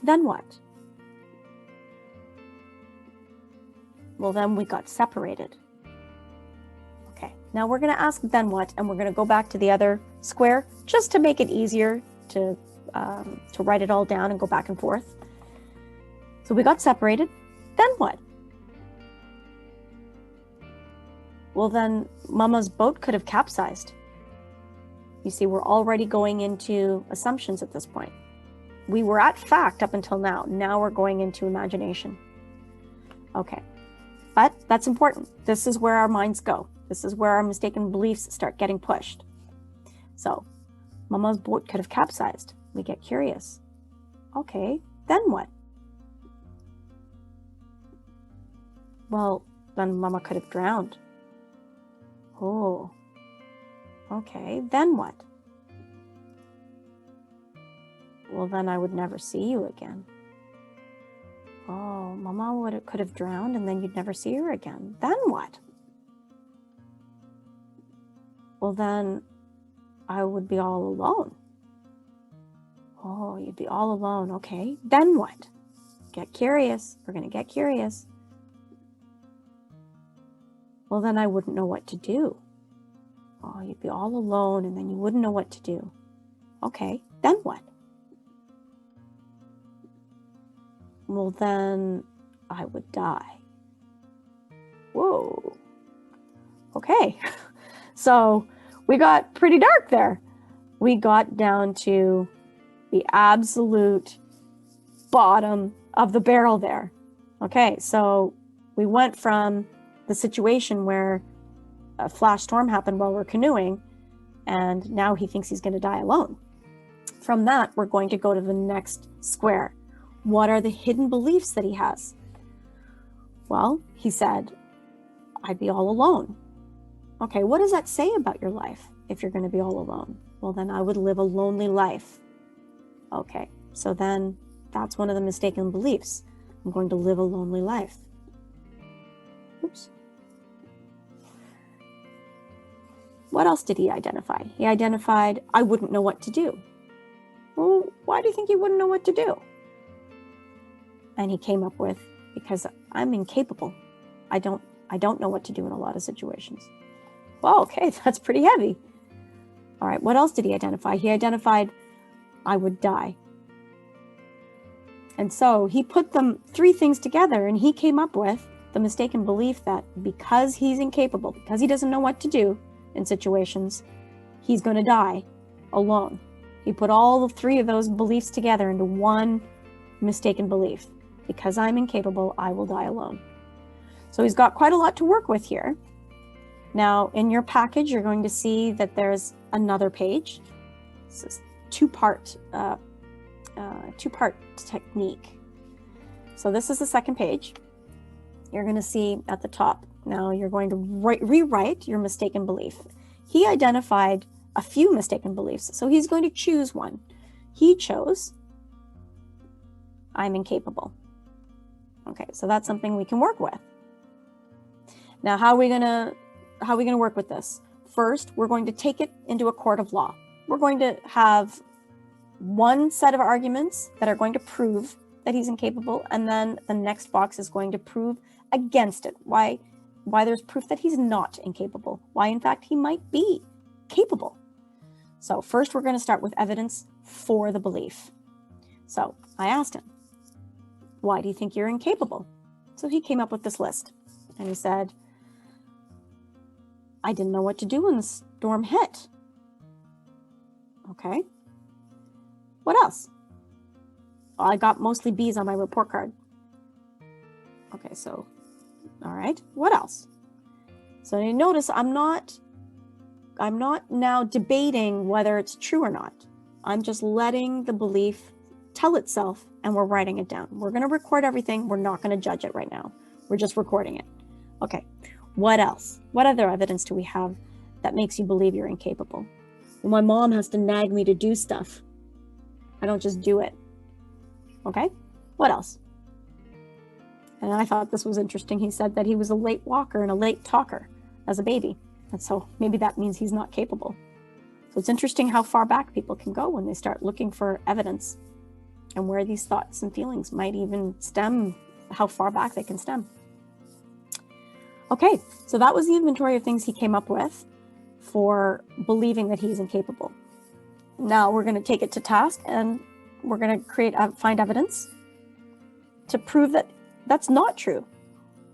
then what? Well, then we got separated. Okay, now we're going to ask then what, and we're going to go back to the other square just to make it easier to write it all down and go back and forth. So we got separated, then what? Well, then Mama's boat could have capsized. You see, we're already going into assumptions at this point. We were at fact up until now. Now we're going into imagination. Okay, but that's important. This is where our minds go. This is where our mistaken beliefs start getting pushed. So, Mama's boat could have capsized. We get curious. Okay, then what? Well, then Mama could have drowned. Oh, okay, then what? Well, then I would never see you again. Oh, Mama could have drowned and then you'd never see her again. Then what? Well, then I would be all alone. Oh, you'd be all alone. Okay, then what? Get curious. We're going to get curious. Well, then I wouldn't know what to do. Oh, you'd be all alone and then you wouldn't know what to do. Okay, then what? Well, then I would die. Whoa. Okay. So we got pretty dark there. We got down to the absolute bottom of the barrel there. Okay, so we went from the situation where a flash storm happened while we're canoeing, and now he thinks he's going to die alone. From that, we're going to go to the next square. What are the hidden beliefs that he has? Well, he said, I'd be all alone. Okay, what does that say about your life if you're going to be all alone? Well, then I would live a lonely life. Okay, so then that's one of the mistaken beliefs. I'm going to live a lonely life. Oops. What else did he identify? He identified, I wouldn't know what to do. Well, why do you think he wouldn't know what to do? And he came up with, because I'm incapable. I don't know what to do in a lot of situations. Well, okay, that's pretty heavy. All right, what else did he identify? He identified, I would die. And so he put them three things together and he came up with the mistaken belief that because he's incapable, because he doesn't know what to do in situations, he's going to die alone. He put all three of those beliefs together into one mistaken belief. Because I'm incapable, I will die alone. So he's got quite a lot to work with here. Now, in your package, you're going to see that there's another page. This is two-part technique. So this is the second page. You're going to see at the top. Now you're going to rewrite your mistaken belief. He identified a few mistaken beliefs, so he's going to choose one. He chose, I'm incapable. Okay, so that's something we can work with. Now, how are we gonna work with this? First, we're going to take it into a court of law. We're going to have one set of arguments that are going to prove that he's incapable, and then the next box is going to prove against it. Why there's proof that he's not incapable. Why, in fact, he might be capable. So first, we're going to start with evidence for the belief. So I asked him, why do you think you're incapable? So he came up with this list, and he said, I didn't know what to do when the storm hit. Okay. What else? Well, I got mostly B's on my report card. Okay, so, all right. What else? So you notice I'm not now debating whether it's true or not. I'm just letting the belief tell itself, and we're writing it down. We're going to record everything. We're not going to judge it right now. We're just recording it. Okay. What else? What other evidence do we have that makes you believe you're incapable? Well, my mom has to nag me to do stuff. I don't just do it. Okay. What else? And I thought this was interesting. He said that he was a late walker and a late talker as a baby. And so maybe that means he's not capable. So it's interesting how far back people can go when they start looking for evidence and where these thoughts and feelings might even stem, how far back they can stem. Okay, so that was the inventory of things he came up with for believing that he's incapable. Now we're going to take it to task, and we're going to find evidence to prove that that's not true.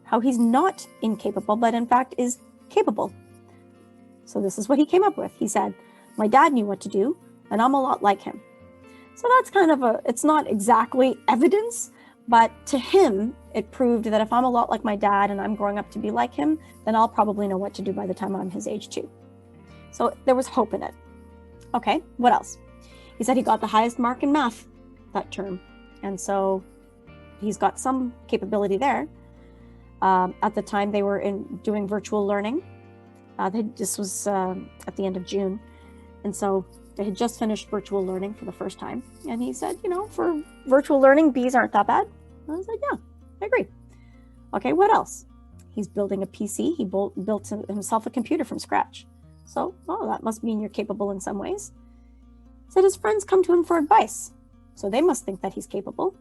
How he's not incapable, but in fact is capable. So this is what he came up with. He said, my dad knew what to do, and I'm a lot like him. So that's kind of it's not exactly evidence, but to him, it proved that if I'm a lot like my dad and I'm growing up to be like him, then I'll probably know what to do by the time I'm his age too. So there was hope in it. Okay, what else? He said he got the highest mark in math that term. And so he's got some capability there. At the time they were doing virtual learning. This was at the end of June. And so they had just finished virtual learning for the first time. And he said, for virtual learning, B's aren't that bad. I was like, yeah, I agree. Okay, what else? He's building a PC. He built himself a computer from scratch. So, that must mean you're capable in some ways. He said his friends come to him for advice. So they must think that he's capable.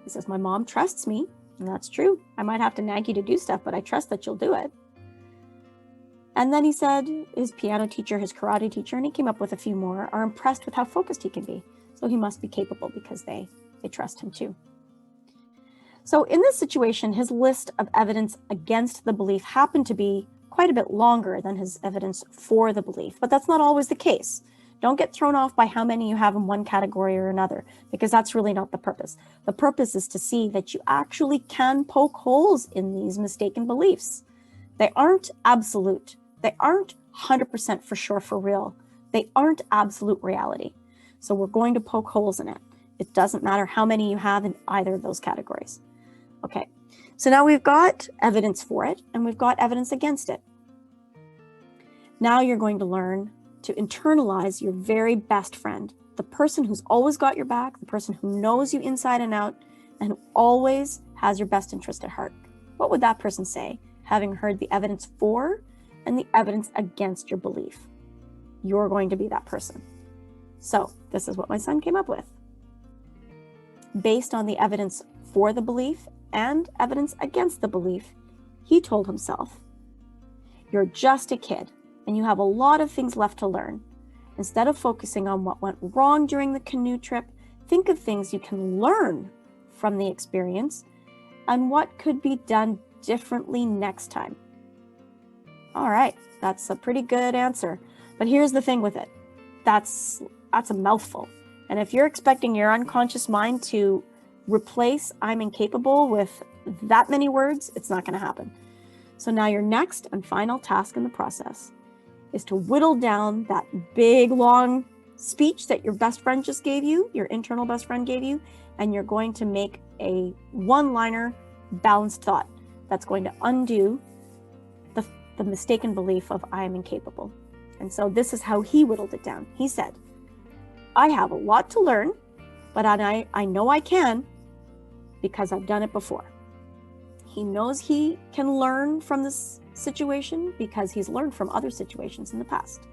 He says, my mom trusts me. And that's true. I might have to nag you to do stuff, but I trust that you'll do it. And then he said his piano teacher, his karate teacher, and he came up with a few more, are impressed with how focused he can be. So he must be capable because they trust him too. So in this situation, his list of evidence against the belief happened to be quite a bit longer than his evidence for the belief, but that's not always the case. Don't get thrown off by how many you have in one category or another, because that's really not the purpose. The purpose is to see that you actually can poke holes in these mistaken beliefs. They aren't absolute. They aren't 100% for sure for real. They aren't absolute reality. So we're going to poke holes in it. It doesn't matter how many you have in either of those categories. Okay, so now we've got evidence for it and we've got evidence against it. Now you're going to learn to internalize your very best friend, the person who's always got your back, the person who knows you inside and out, and who always has your best interest at heart. What would that person say, having heard the evidence for and the evidence against your belief? You're going to be that person. So this is what my son came up with. Based on the evidence for the belief and evidence against the belief, he told himself, you're just a kid and you have a lot of things left to learn. Instead of focusing on what went wrong during the canoe trip, think of things you can learn from the experience and what could be done differently next time. All right, that's a pretty good answer. But here's the thing with it. That's a mouthful. And if you're expecting your unconscious mind to replace I'm incapable with that many words, it's not going to happen. So now your next and final task in the process is to whittle down that big, long speech that your best friend just gave you, your internal best friend gave you, and you're going to make a one-liner balanced thought that's going to undo the mistaken belief of I am incapable. And so this is how he whittled it down. He said, I have a lot to learn, but I know I can because I've done it before. He knows he can learn from this situation because he's learned from other situations in the past.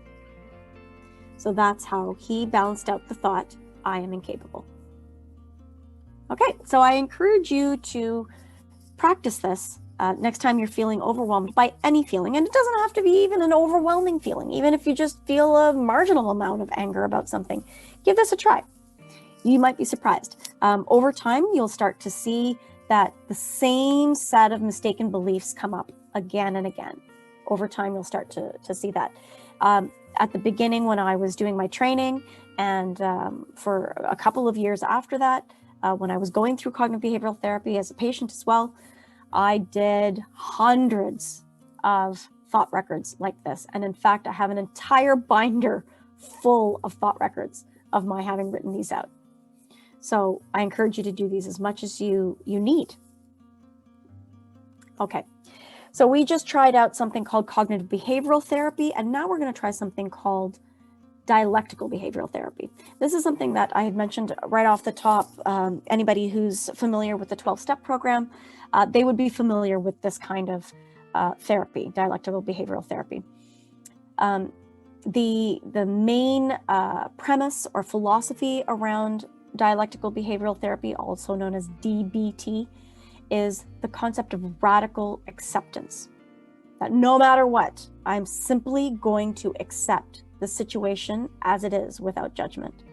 So that's how he balanced out the thought, I am incapable. Okay, so I encourage you to practice this next time you're feeling overwhelmed by any feeling. And it doesn't have to be even an overwhelming feeling. Even if you just feel a marginal amount of anger about something, give this a try. You might be surprised. Over time, you'll start to see that the same set of mistaken beliefs come up again and again. Over time, you'll start to see that. At the beginning, when I was doing my training, and for a couple of years after that, when I was going through cognitive behavioral therapy as a patient as well, I did hundreds of thought records like this. And in fact, I have an entire binder full of thought records of my having written these out. So I encourage you to do these as much as you need. Okay, so we just tried out something called cognitive behavioral therapy, and now we're going to try something called dialectical behavioral therapy. This is something that I had mentioned right off the top. Anybody who's familiar with the 12-step program, they would be familiar with this kind of therapy, dialectical behavioral therapy. The main premise or philosophy around dialectical behavioral therapy, also known as DBT, is the concept of radical acceptance. That no matter what, I'm simply going to accept the situation as it is without judgment.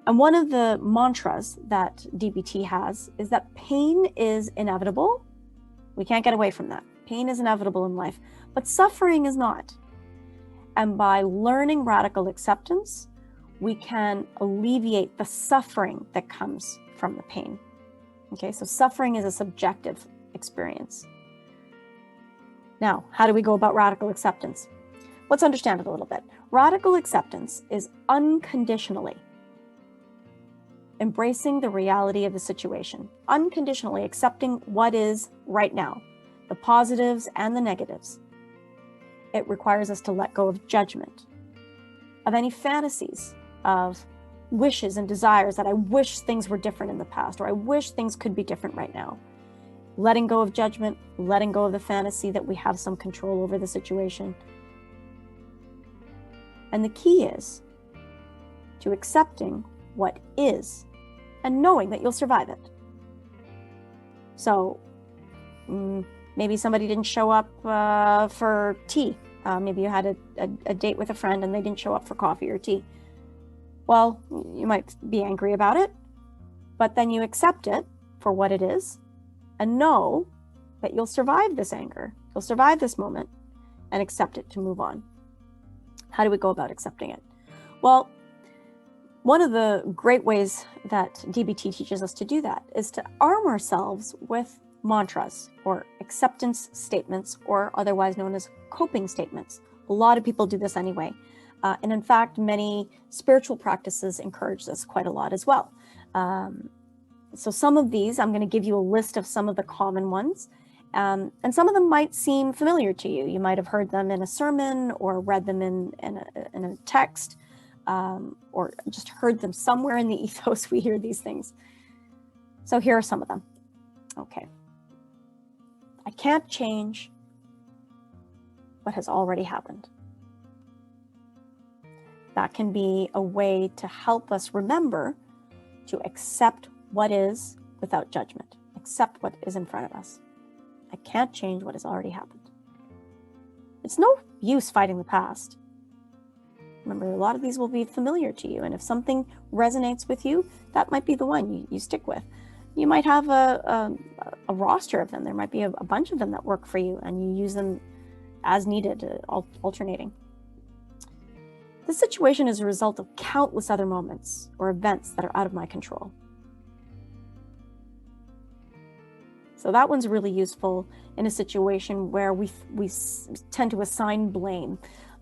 And one of the mantras that DBT has is that pain is inevitable. We can't get away from that. Pain is inevitable in life, but suffering is not. And by learning radical acceptance, we can alleviate the suffering that comes from the pain. Okay, so suffering is a subjective experience. Now, how do we go about radical acceptance? Let's understand it a little bit. Radical acceptance is unconditionally embracing the reality of the situation, unconditionally accepting what is right now, the positives and the negatives. It requires us to let go of judgment, of any fantasies, of wishes and desires that I wish things were different in the past, or I wish things could be different right now. Letting go of judgment, letting go of the fantasy that we have some control over the situation. And the key is to accepting what is and knowing that you'll survive it. So maybe somebody didn't show up for tea. Maybe you had a date with a friend and they didn't show up for coffee or tea. Well, you might be angry about it, but then you accept it for what it is and know that you'll survive this anger. You'll survive this moment and accept it to move on. How do we go about accepting it? Well, one of the great ways that DBT teaches us to do that is to arm ourselves with mantras or acceptance statements, or otherwise known as coping statements. A lot of people do this anyway. And in fact, many spiritual practices encourage this quite a lot as well. So some of these, I'm going to give you a list of some of the common ones. And some of them might seem familiar to you. You might have heard them in a sermon or read them in a text, or just heard them somewhere in the ethos. We hear these things. So here are some of them. Okay. I can't change what has already happened. That can be a way to help us remember to accept what is without judgment. Accept what is in front of us. I can't change what has already happened. It's no use fighting the past. Remember, a lot of these will be familiar to you, and if something resonates with you, that might be the one you stick with. You might have a roster of them. There might be a bunch of them that work for you, and you use them as needed, alternating. This situation is a result of countless other moments or events that are out of my control. So that one's really useful in a situation where we tend to assign blame.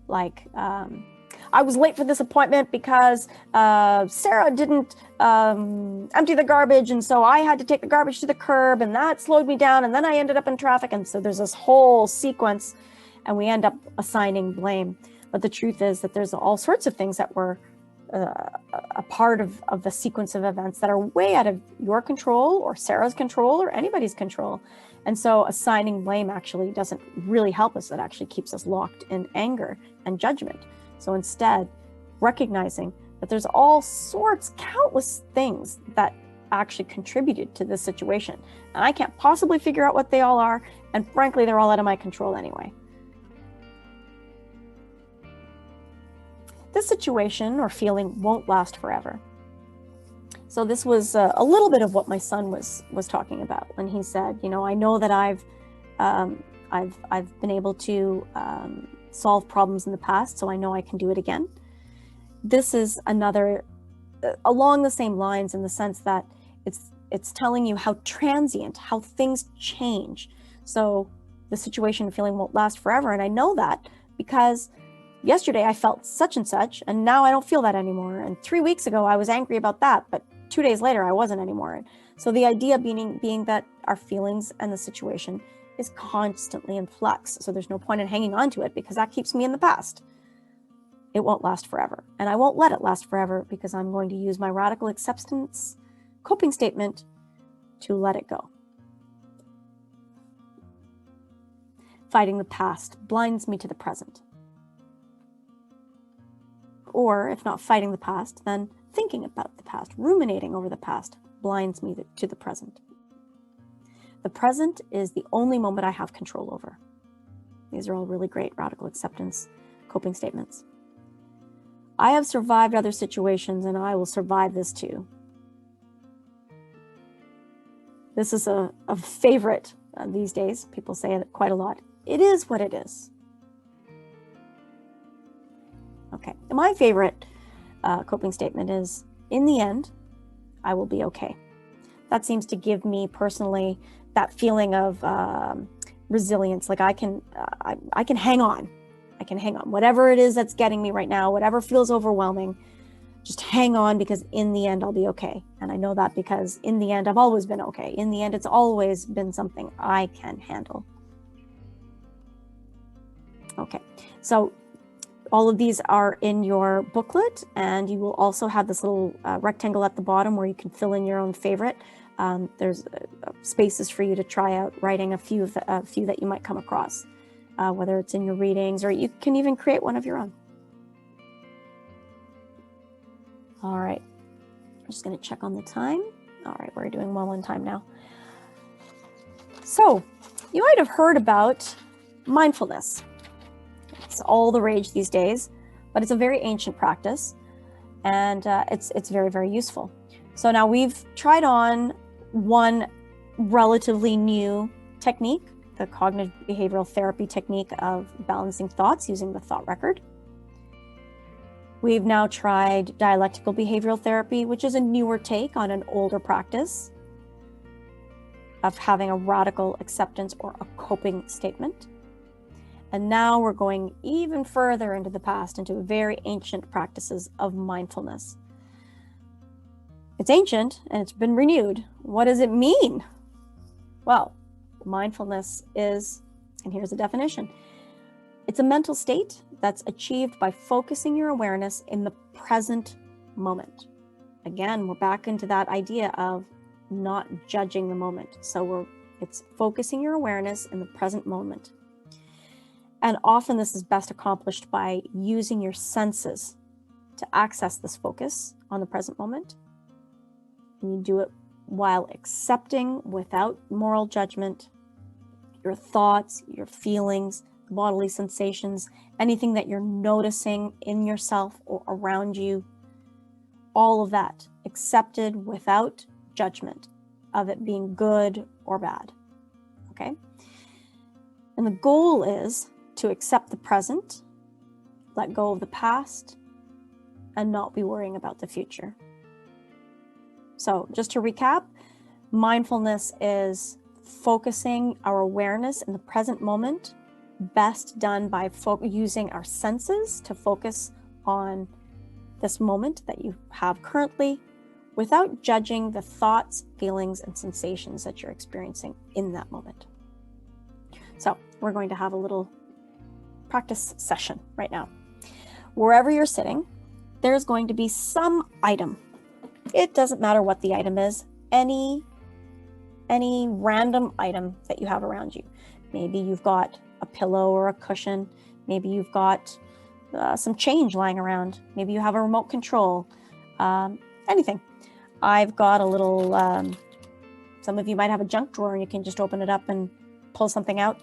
Like, I was late for this appointment because Sarah didn't empty the garbage, and so I had to take the garbage to the curb, and that slowed me down, and then I ended up in traffic. And so there's this whole sequence, and we end up assigning blame. But the truth is that there's all sorts of things that were a part of the sequence of events that are way out of your control or Sarah's control or anybody's control. And so assigning blame actually doesn't really help us. It actually keeps us locked in anger and judgment. So instead, recognizing that there's all sorts, countless things that actually contributed to this situation. And I can't possibly figure out what they all are. And frankly, they're all out of my control anyway. This situation or feeling won't last forever. So this was a little bit of what my son was talking about when he said, you know, I know that I've been able to solve problems in the past, so I know I can do it again. This is another along the same lines in the sense that it's telling you how transient, how things change. So the situation and feeling won't last forever, and I know that because yesterday I felt such and such, and now I don't feel that anymore. And 3 weeks ago I was angry about that, but 2 days later I wasn't anymore. So the idea being that our feelings and the situation is constantly in flux. So there's no point in hanging on to it because that keeps me in the past. It won't last forever. And I won't let it last forever because I'm going to use my radical acceptance coping statement to let it go. Fighting the past blinds me to the present. Or if not fighting the past, then thinking about the past, ruminating over the past, blinds me to the present. The present is the only moment I have control over. These are all really great radical acceptance coping statements. I have survived other situations and I will survive this too. This is a favorite these days. People say it quite a lot. It is what it is. Okay, my favorite coping statement is, in the end, I will be okay. That seems to give me personally that feeling of resilience. Like I can hang on. I can hang on. Whatever it is that's getting me right now, whatever feels overwhelming, just hang on because in the end, I'll be okay. And I know that because in the end, I've always been okay. In the end, it's always been something I can handle. Okay, so all of these are in your booklet, and you will also have this little rectangle at the bottom where you can fill in your own favorite. There's spaces for you to try out writing a few that you might come across, whether it's in your readings or you can even create one of your own. All right, I'm just going to check on the time. All right, we're doing well on time now. So you might have heard about mindfulness. It's all the rage these days, but it's a very ancient practice, and it's very, very useful. So now we've tried on one relatively new technique, the cognitive behavioral therapy technique of balancing thoughts using the thought record. We've now tried dialectical behavioral therapy, which is a newer take on an older practice of having a radical acceptance or a coping statement. And now we're going even further into the past, into very ancient practices of mindfulness. It's ancient and it's been renewed. What does it mean? Well, mindfulness is, and here's the definition, it's a mental state that's achieved by focusing your awareness in the present moment. Again, we're back into that idea of not judging the moment. So it's focusing your awareness in the present moment. And often this is best accomplished by using your senses to access this focus on the present moment. And you do it while accepting, without moral judgment, your thoughts, your feelings, bodily sensations, anything that you're noticing in yourself or around you, all of that accepted without judgment of it being good or bad. Okay? And the goal is to accept the present, let go of the past, and not be worrying about the future. So just to recap, mindfulness is focusing our awareness in the present moment, best done by using our senses to focus on this moment that you have currently without judging the thoughts, feelings, and sensations that you're experiencing in that moment. So we're going to have a little practice session right now. Wherever you're sitting, there's going to be some item. It doesn't matter what the item is, any random item that you have around you. Maybe you've got a pillow or a cushion. Maybe you've got some change lying around. Maybe you have a remote control, anything. I've got a little, some of you might have a junk drawer and you can just open it up and pull something out.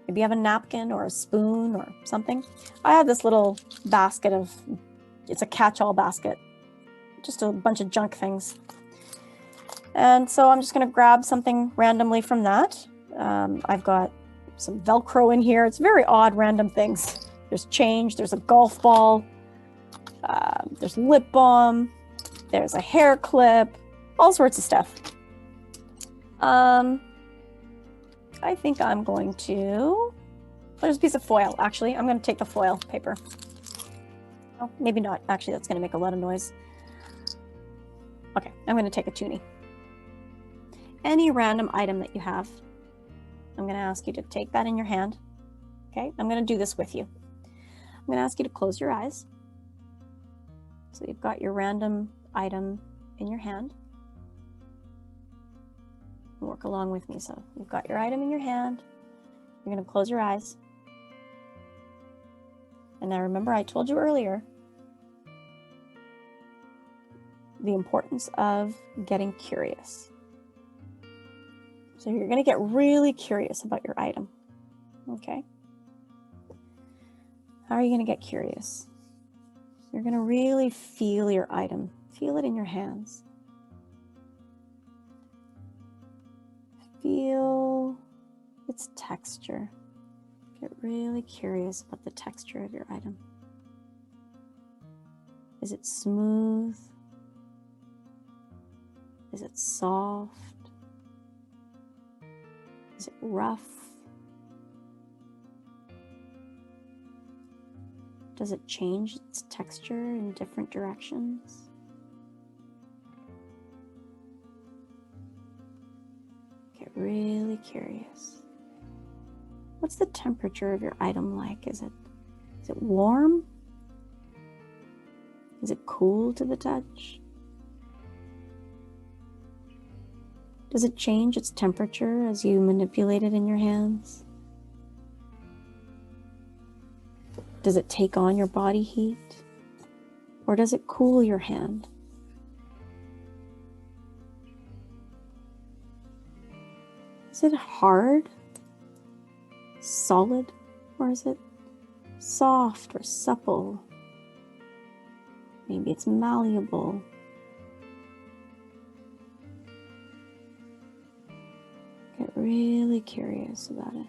Maybe you have a napkin or a spoon or something. I have this little basket it's a catch-all basket, just a bunch of junk things. And so I'm just going to grab something randomly from that. I've got some Velcro in here. It's very odd, random things. There's change, there's a golf ball, there's lip balm, there's a hair clip, all sorts of stuff. I think I'm going to, there's a piece of foil, actually. I'm going to take the foil paper. Oh, maybe not. Actually, that's going to make a lot of noise. Okay, I'm going to take a toonie. Any random item that you have, I'm going to ask you to take that in your hand. Okay, I'm going to do this with you. I'm going to ask you to close your eyes. So you've got your random item in your hand. Work along with me. So you've got your item in your hand. You're going to close your eyes. And now remember, I told you earlier the importance of getting curious. So you're going to get really curious about your item. Okay? How are you going to get curious? You're going to really feel your item. Feel it in your hands. Feel its texture. Get really curious about the texture of your item. Is it smooth? Is it soft? Is it rough? Does it change its texture in different directions? Get really curious. What's the temperature of your item like? Is it warm? Is it cool to the touch? Does it change its temperature as you manipulate it in your hands? Does it take on your body heat? Or does it cool your hand? Is it hard, solid, or is it soft or supple? Maybe it's malleable. Get really curious about it.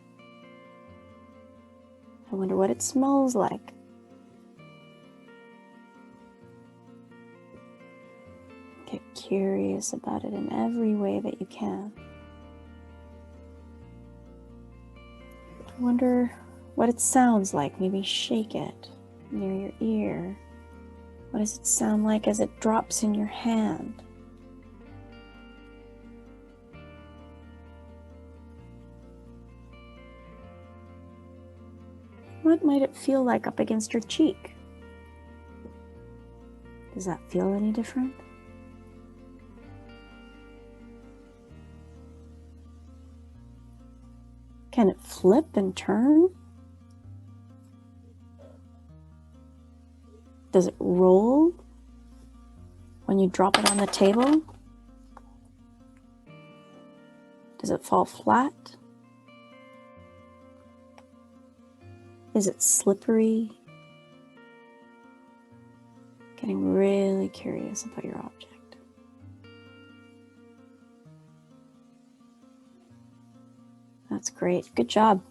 I wonder what it smells like. Get curious about it in every way that you can. I wonder what it sounds like. Maybe shake it near your ear. What does it sound like as it drops in your hand? What might it feel like up against your cheek? Does that feel any different? Can it flip and turn? Does it roll when you drop it on the table? Does it fall flat? Is it slippery? Getting really curious about your object. That's great. Good job.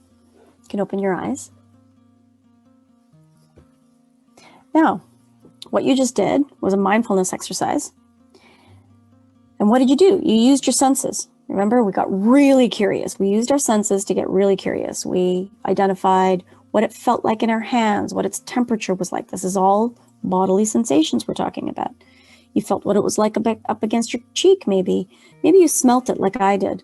You can open your eyes. Now, what you just did was a mindfulness exercise. And what did you do? You used your senses. Remember, we got really curious. We used our senses to get really curious. We identified what it felt like in our hands, what its temperature was like. This is all bodily sensations we're talking about. You felt what it was like up against your cheek, maybe. Maybe you smelt it like I did.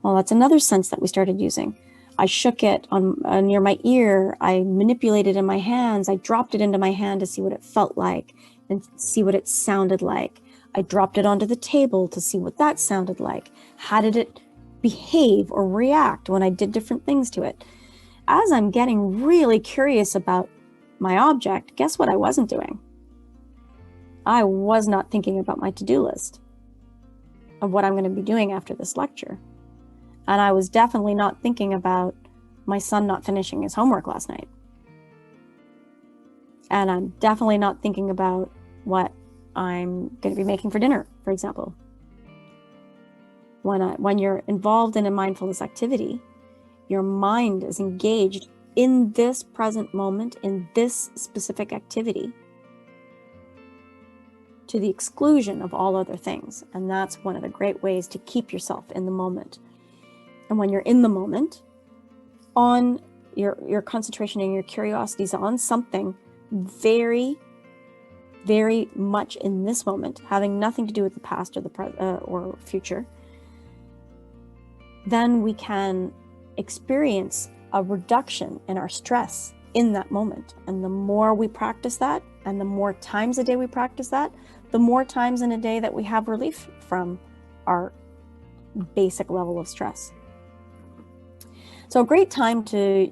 Well, that's another sense that we started using. I shook it near my ear. I manipulated it in my hands. I dropped it into my hand to see what it felt like and see what it sounded like. I dropped it onto the table to see what that sounded like. How did it behave or react when I did different things to it? As I'm getting really curious about my object, guess what I wasn't doing? I was not thinking about my to-do list of what I'm going to be doing after this lecture. And I was definitely not thinking about my son not finishing his homework last night. And I'm definitely not thinking about what I'm going to be making for dinner, for example. When you're involved in a mindfulness activity, your mind is engaged in this present moment, in this specific activity, to the exclusion of all other things. And that's one of the great ways to keep yourself in the moment. And when you're in the moment, on your concentration and your curiosity is on something very, very much in this moment, having nothing to do with the past or the or future, then we can experience a reduction in our stress in that moment. And the more we practice that, and the more times a day we practice that, the more times in a day that we have relief from our basic level of stress. So a great time to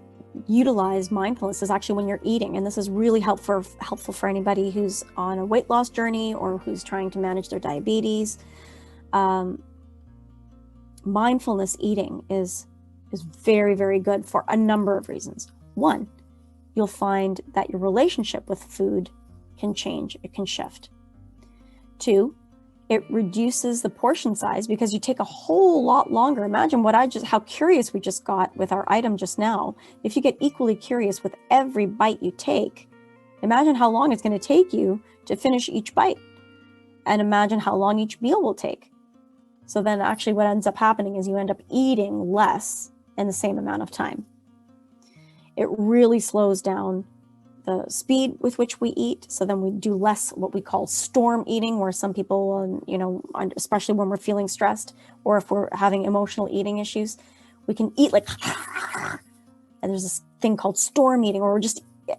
utilize mindfulness is actually when you're eating. And this is really helpful for anybody who's on a weight loss journey or who's trying to manage their diabetes. Mindfulness eating is very, very good for a number of reasons. One, you'll find that your relationship with food can change, it can shift. Two, it reduces the portion size because you take a whole lot longer. Imagine how curious we just got with our item just now. If you get equally curious with every bite you take, imagine how long it's going to take you to finish each bite. And imagine how long each meal will take. So then actually what ends up happening is you end up eating less in the same amount of time. It really slows down the speed with which we eat. So then we do less what we call storm eating, where some people, especially when we're feeling stressed or if we're having emotional eating issues, we can eat like, and there's this thing called storm eating, or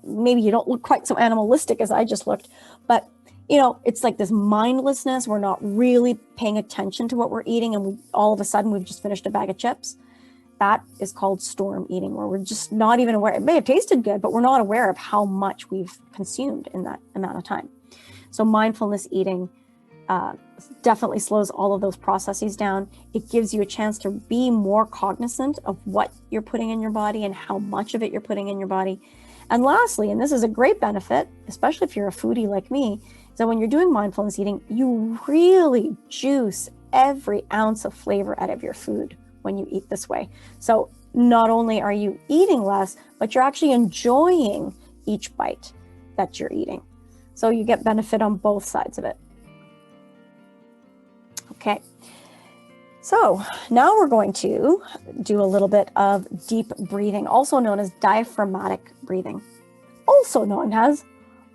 maybe you don't look quite so animalistic as I just looked, but it's like this mindlessness. We're not really paying attention to what we're eating. And all of a sudden we've just finished a bag of chips. That is called storm eating, where we're just not even aware. It may have tasted good, but we're not aware of how much we've consumed in that amount of time. So mindfulness eating definitely slows all of those processes down. It gives you a chance to be more cognizant of what you're putting in your body and how much of it you're putting in your body. And lastly, and this is a great benefit, especially if you're a foodie like me, is that when you're doing mindfulness eating, you really juice every ounce of flavor out of your food when you eat this way. So not only are you eating less, but you're actually enjoying each bite that you're eating. So you get benefit on both sides of it. Okay. So now we're going to do a little bit of deep breathing, also known as diaphragmatic breathing, also known as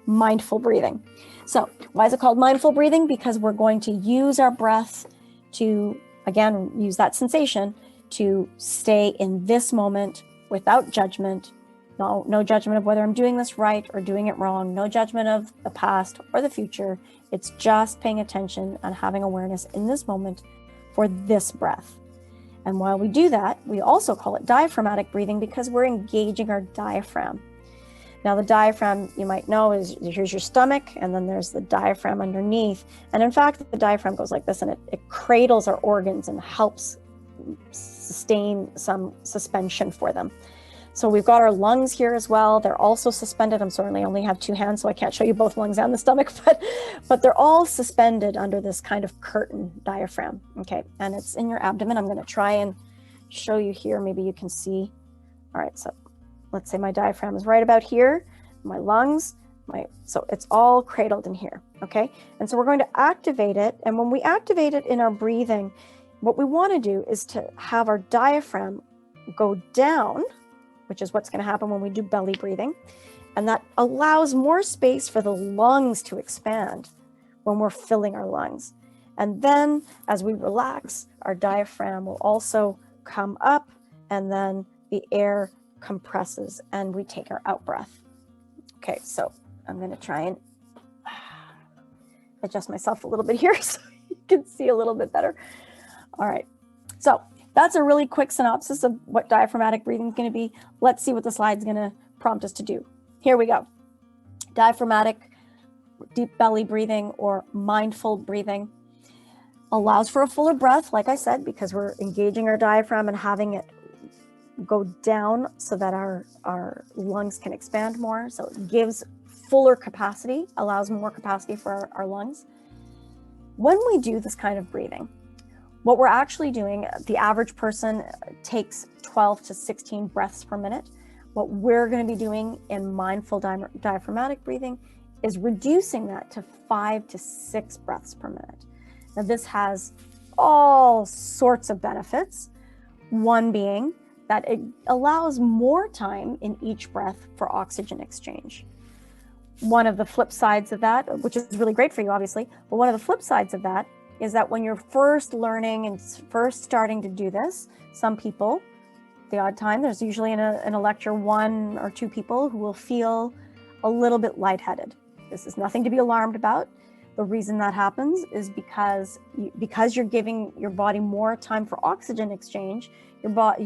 mindful breathing. So why is it called mindful breathing? Because we're going to use our breath to, again, use that sensation to stay in this moment without judgment. No judgment of whether I'm doing this right or doing it wrong. No judgment of the past or the future. It's just paying attention and having awareness in this moment for this breath. And while we do that, we also call it diaphragmatic breathing because we're engaging our diaphragm. Now the diaphragm, you might know, is here's your stomach, and then there's the diaphragm underneath. And in fact, the diaphragm goes like this, and it cradles our organs and helps sustain some suspension for them. So we've got our lungs here as well. They're also suspended. I'm sorry, I only have two hands, so I can't show you both lungs and the stomach, but they're all suspended under this kind of curtain diaphragm. Okay, and it's in your abdomen. I'm going to try and show you here. Maybe you can see. All right, so let's say my diaphragm is right about here, my lungs, so it's all cradled in here, okay? And so we're going to activate it, and when we activate it in our breathing, what we want to do is to have our diaphragm go down, which is what's going to happen when we do belly breathing. And that allows more space for the lungs to expand when we're filling our lungs. And then as we relax, our diaphragm will also come up, and then the air compresses and we take our out breath. Okay, so I'm going to try and adjust myself a little bit here so you can see a little bit better. All right, so that's a really quick synopsis of what diaphragmatic breathing is going to be. Let's see what the slide's going to prompt us to do. Here we go. Diaphragmatic deep belly breathing or mindful breathing allows for a fuller breath, like I said, because we're engaging our diaphragm and having it go down so that our lungs can expand more. So it gives fuller capacity, allows more capacity for our lungs. When we do this kind of breathing, what we're actually doing, the average person takes 12 to 16 breaths per minute. What we're going to be doing in mindful diaphragmatic breathing is reducing that to 5 to 6 breaths per minute. Now, this has all sorts of benefits. One being that it allows more time in each breath for oxygen exchange. One of the flip sides of that, which is really great for you, obviously, but one of the flip sides of that is that when you're first learning and first starting to do this, some people, the odd time, there's usually in a lecture 1 or 2 people who will feel a little bit lightheaded. This is nothing to be alarmed about. The reason that happens is because you're giving your body more time for oxygen exchange. What do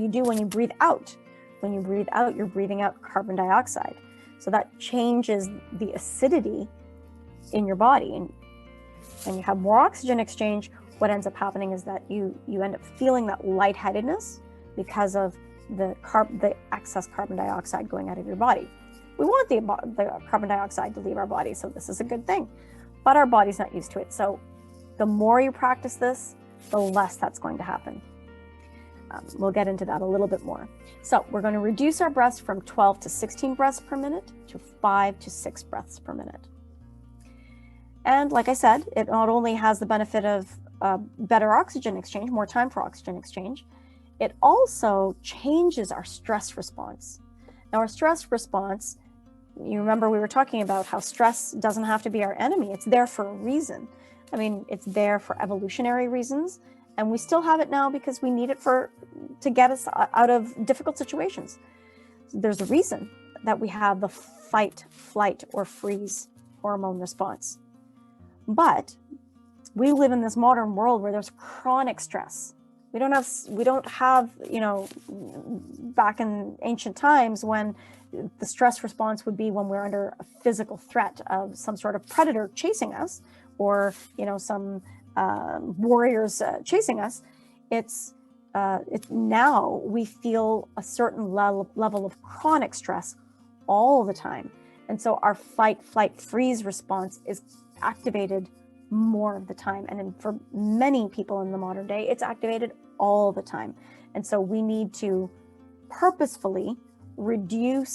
you do when you breathe out? When you breathe out, you're breathing out carbon dioxide. So that changes the acidity in your body. And when you have more oxygen exchange, what ends up happening is that you end up feeling that lightheadedness because of the excess carbon dioxide going out of your body. We want the carbon dioxide to leave our body, so this is a good thing, but our body's not used to it. So the more you practice this, the less that's going to happen. We'll get into that a little bit more. So we're going to reduce our breaths from 12 to 16 breaths per minute to 5 to 6 breaths per minute. And like I said, it not only has the benefit of better oxygen exchange, more time for oxygen exchange, it also changes our stress response. Now, our stress response, you remember we were talking about how stress doesn't have to be our enemy. It's there for a reason. I mean, it's there for evolutionary reasons, and we still have it now because we need it to get us out of difficult situations. There's a reason that we have the fight, flight, or freeze hormone response. But we live in this modern world where there's chronic stress. We don't have, back in ancient times when the stress response would be when we're under a physical threat of some sort of predator chasing us, or, some warriors chasing us. It's now we feel a certain level of chronic stress all the time. And so our fight, flight, freeze response is activated more of the time. And for many people in the modern day, it's activated all the time. And so we need to purposefully do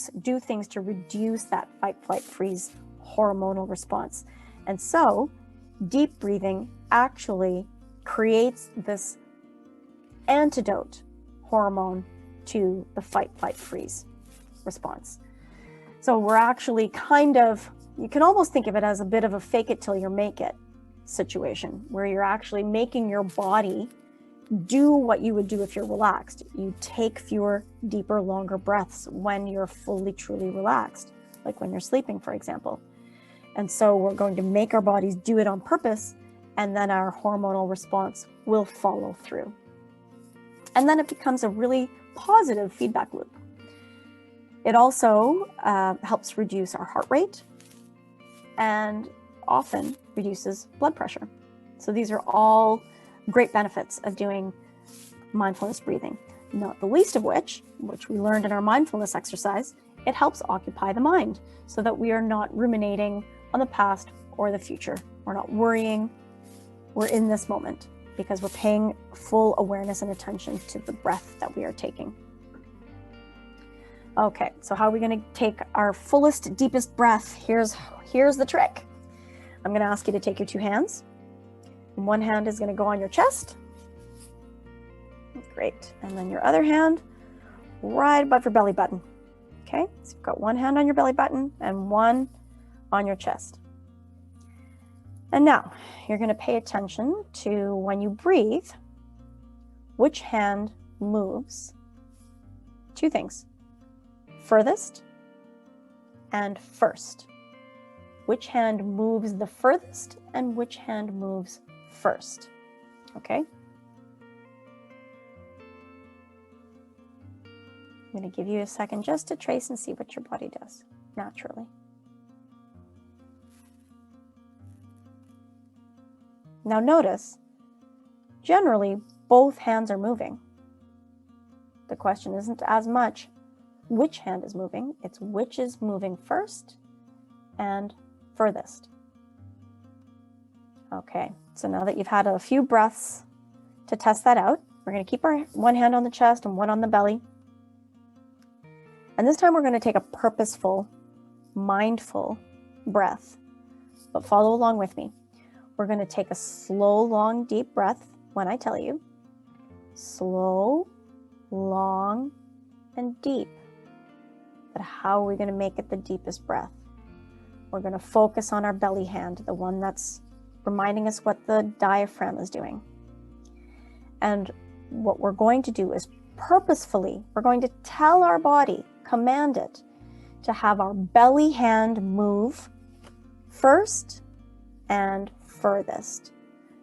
things to reduce that fight, flight, freeze hormonal response. And so deep breathing actually creates this antidote hormone to the fight, flight, freeze response. So we're actually you can almost think of it as a bit of a fake it till you make it situation, where you're actually making your body do what you would do if you're relaxed. You take fewer, deeper, longer breaths when you're fully, truly relaxed, like when you're sleeping, for example. And so we're going to make our bodies do it on purpose, and then our hormonal response will follow through. And then it becomes a really positive feedback loop. It also helps reduce our heart rate and often reduces blood pressure. So these are all great benefits of doing mindfulness breathing, not the least of which we learned in our mindfulness exercise, it helps occupy the mind so that we are not ruminating on the past or the future. We're not worrying. We're in this moment because we're paying full awareness and attention to the breath that we are taking. Okay, so how are we going to take our fullest, deepest breath? Here's the trick. I'm going to ask you to take your 2 hands. One hand is going to go on your chest, Great. And then your other hand right above your belly button. Okay, so you've got one hand on your belly button and one on your chest. And now you're going to pay attention to when you breathe, which hand moves. Two things, furthest and first. Which hand moves the furthest and which hand moves first. Okay? I'm going to give you a second just to trace and see what your body does naturally. Now notice, generally, both hands are moving. The question isn't as much which hand is moving, it's which is moving first and furthest. Okay, so now that you've had a few breaths to test that out, we're going to keep our one hand on the chest and one on the belly. And this time we're going to take a purposeful, mindful breath, but follow along with me. We're going to take a slow, long, deep breath when I tell you. Slow, long, and deep. But how are we going to make it the deepest breath? We're going to focus on our belly hand, the one that's reminding us what the diaphragm is doing. And what we're going to do is purposefully, we're going to tell our body, command it, to have our belly hand move first and furthest.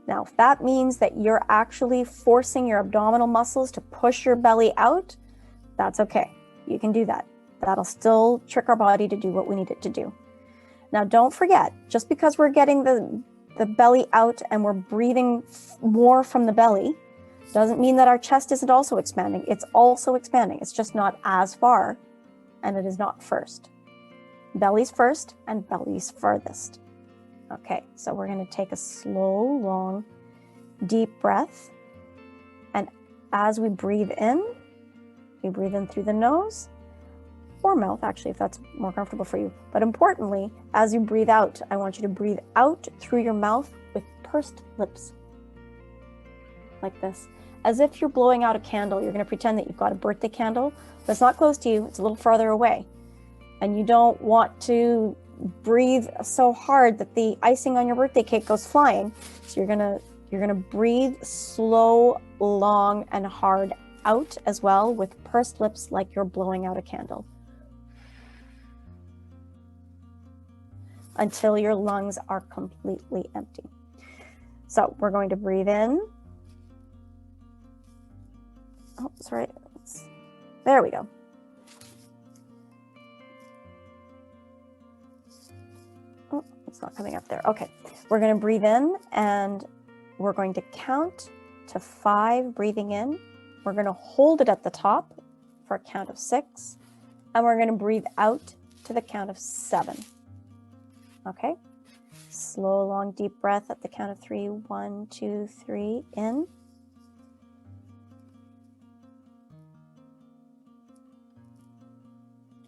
Now, if that means that you're actually forcing your abdominal muscles to push your belly out, that's okay. You can do that. That'll still trick our body to do what we need it to do. Now, don't forget, just because we're getting the belly out and we're breathing more from the belly, doesn't mean that our chest isn't also expanding. It's also expanding. It's just not as far, and it is not first. Belly's first and belly's furthest. Okay, so we're going to take a slow, long, deep breath. And as we breathe in through the nose or mouth, actually, if that's more comfortable for you. But importantly, as you breathe out, I want you to breathe out through your mouth with pursed lips. Like this. As if you're blowing out a candle. You're going to pretend that you've got a birthday candle, but it's not close to you. It's a little farther away. And you don't want to breathe so hard that the icing on your birthday cake goes flying. So you're gonna breathe slow, long, and hard out as well with pursed lips, like you're blowing out a candle, until your lungs are completely empty. So we're going to breathe in. Oh, sorry. There we go. Oh, it's not coming up there. Okay, we're going to breathe in and we're going to count to 5 breathing in. We're going to hold it at the top for a count of 6, and we're going to breathe out to the count of 7. Okay, slow, long, deep breath at the count of 3. 1, 2, 3, in.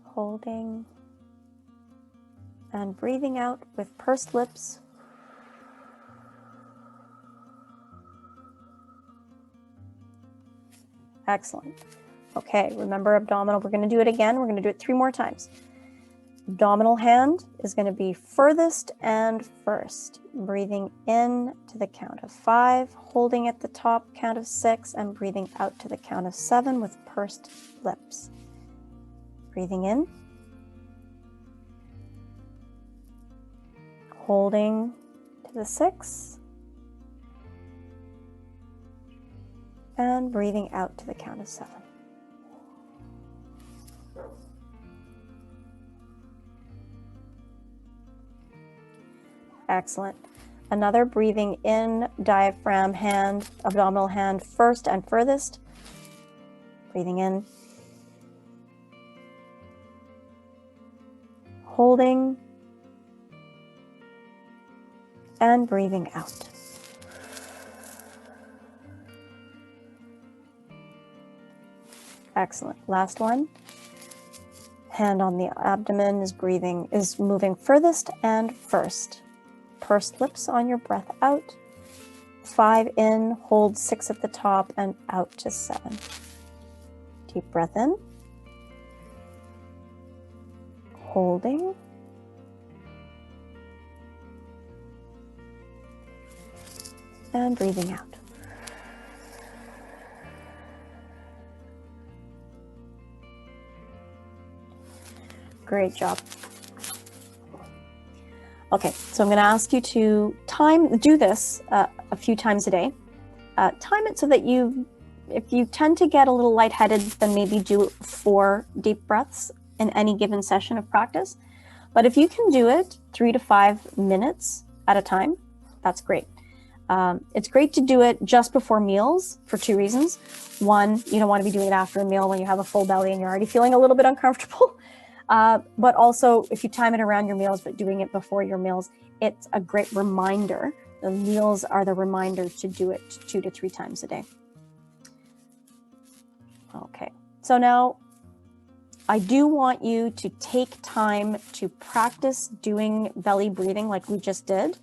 Holding. And breathing out with pursed lips. Excellent. Okay, remember abdominal. We're going to do it again. We're going to do it 3 more times. Abdominal hand is going to be furthest and first. Breathing in to the count of 5, holding at the top, count of 6, and breathing out to the count of 7 with pursed lips. Breathing in. Holding to the 6, and breathing out to the count of 7. Excellent. Another breathing in, diaphragm hand, abdominal hand first and furthest. Breathing in. Holding. And breathing out. Excellent. Last one. Hand on the abdomen is moving furthest and first. Pursed lips on your breath out. 5 in, hold 6 at the top, and out to 7. Deep breath in. Holding. And breathing out. Great job. Okay, so I'm going to ask you to do this a few times a day. Time it so that if you tend to get a little lightheaded, then maybe do 4 deep breaths in any given session of practice. But if you can do it 3 to 5 minutes at a time, that's great. It's great to do it just before meals for 2 reasons. One, you don't want to be doing it after a meal when you have a full belly and you're already feeling a little bit uncomfortable. But also, if you time it around your meals, but doing it before your meals, it's a great reminder. The meals are the reminder to do it 2 to 3 times a day. Okay, so now I do want you to take time to practice doing belly breathing like we just did,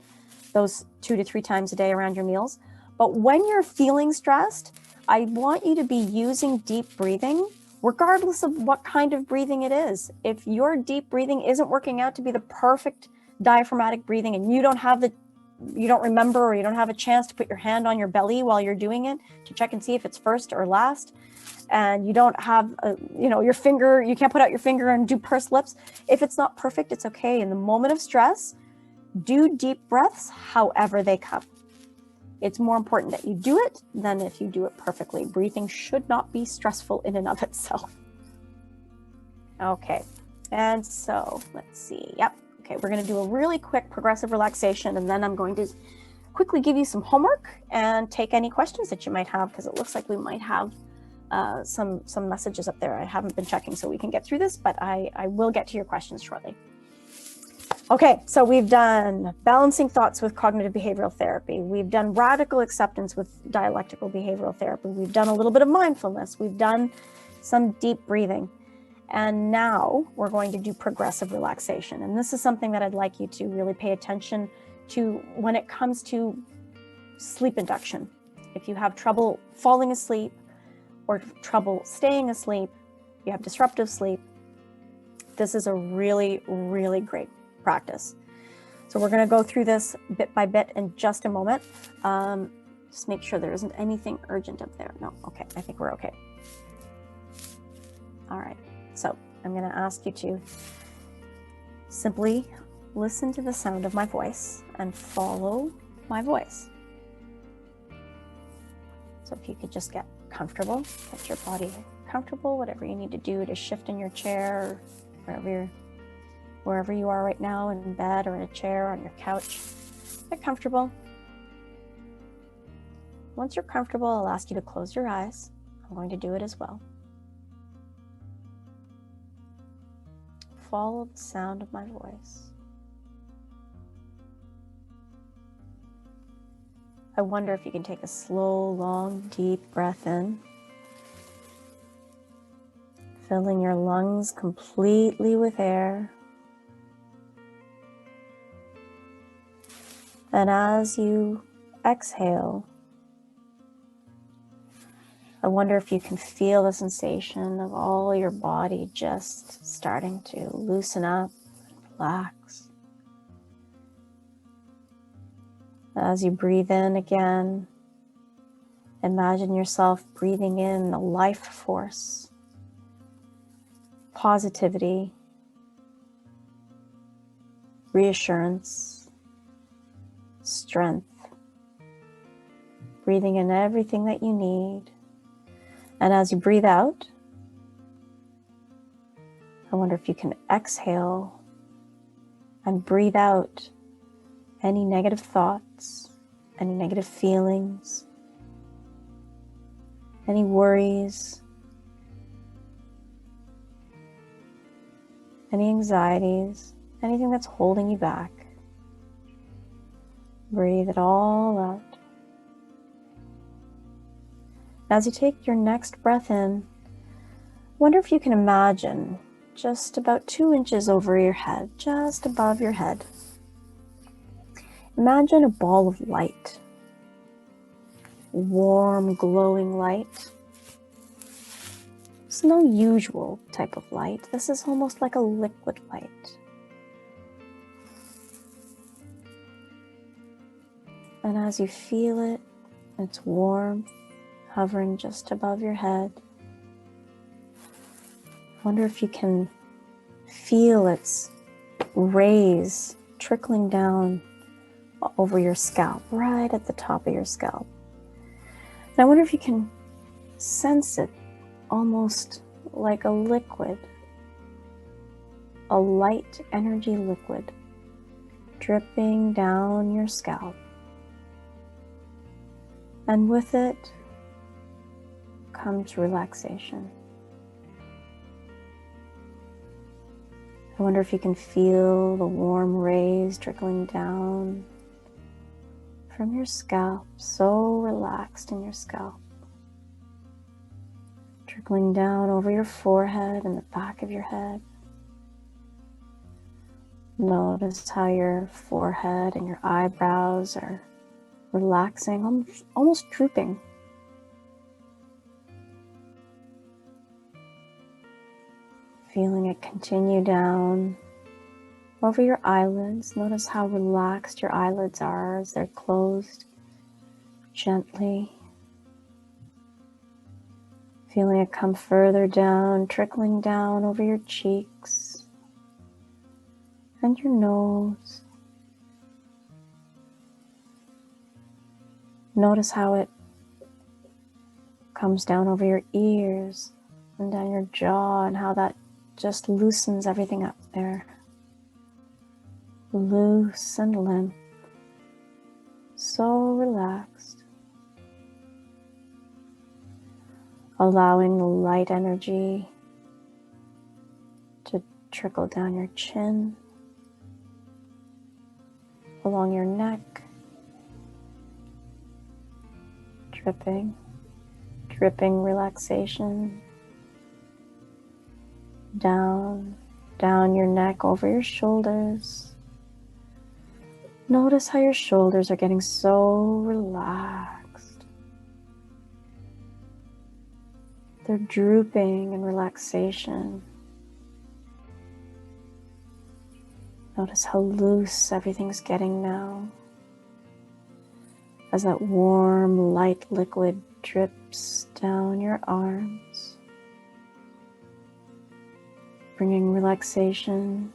those 2 to 3 times a day around your meals. But when you're feeling stressed, I want you to be using deep breathing, regardless of what kind of breathing it is. If your deep breathing isn't working out to be the perfect diaphragmatic breathing and you don't remember, or you don't have a chance to put your hand on your belly while you're doing it to check and see if it's first or last, and you don't have your finger, you can't put out your finger and do pursed lips. If it's not perfect, it's okay. In the moment of stress, do deep breaths however they come. It's more important that you do it than if you do it perfectly. Breathing should not be stressful in and of itself. Okay, and so let's see. Yep. Okay, we're going to do a really quick progressive relaxation, and then I'm going to quickly give you some homework and take any questions that you might have, because it looks like we might have some messages up there. I haven't been checking, so we can get through this, but I will get to your questions shortly. Okay, so we've done balancing thoughts with cognitive behavioral therapy. We've done radical acceptance with dialectical behavioral therapy. We've done a little bit of mindfulness. We've done some deep breathing. And now we're going to do progressive relaxation. And this is something that I'd like you to really pay attention to when it comes to sleep induction. If you have trouble falling asleep or trouble staying asleep, you have disruptive sleep, this is a really, really great practice. So we're going to go through this bit by bit in just a moment. Just make sure there isn't anything urgent up there. No, okay, I think we're okay. All right, so I'm going to ask you to simply listen to the sound of my voice and follow my voice. So if you could just get comfortable, get your body comfortable, whatever you need to do to shift in your chair, or wherever you are right now, in bed or in a chair, on your couch, get comfortable. Once you're comfortable, I'll ask you to close your eyes. I'm going to do it as well. Follow the sound of my voice. I wonder if you can take a slow, long, deep breath in, filling your lungs completely with air. And as you exhale, I wonder if you can feel the sensation of all your body just starting to loosen up, relax. As you breathe in again, imagine yourself breathing in the life force, positivity, reassurance, strength, breathing in everything that you need. And as you breathe out, I wonder if you can exhale and breathe out any negative thoughts, any negative feelings, any worries, any anxieties, anything that's holding you back. Breathe it all out. As you take your next breath in, wonder if you can imagine just about 2 inches over your head, just above your head. Imagine a ball of light. warm, glowing light. It's no usual type of light. This is almost like a liquid light. And as you feel it, it's warm, hovering just above your head. I wonder if you can feel its rays trickling down over your scalp, right at the top of your scalp. And I wonder if you can sense it almost like a liquid, a light energy liquid dripping down your scalp. And with it comes relaxation. I wonder if you can feel the warm rays trickling down from your scalp, so relaxed in your scalp. Trickling down over your forehead and the back of your head. Notice how your forehead and your eyebrows are relaxing, almost drooping. Feeling it continue down over your eyelids. Notice how relaxed your eyelids are as they're closed gently. Feeling it come further down, trickling down over your cheeks and your nose. Notice how it comes down over your ears and down your jaw, and how that just loosens everything up there. Loose and limp. So relaxed. Allowing the light energy to trickle down your chin, along your neck, dripping relaxation, down your neck, over your shoulders. Notice how your shoulders are getting so relaxed. They're drooping in relaxation. Notice how loose everything's getting now, as that warm, light liquid drips down your arms, bringing relaxation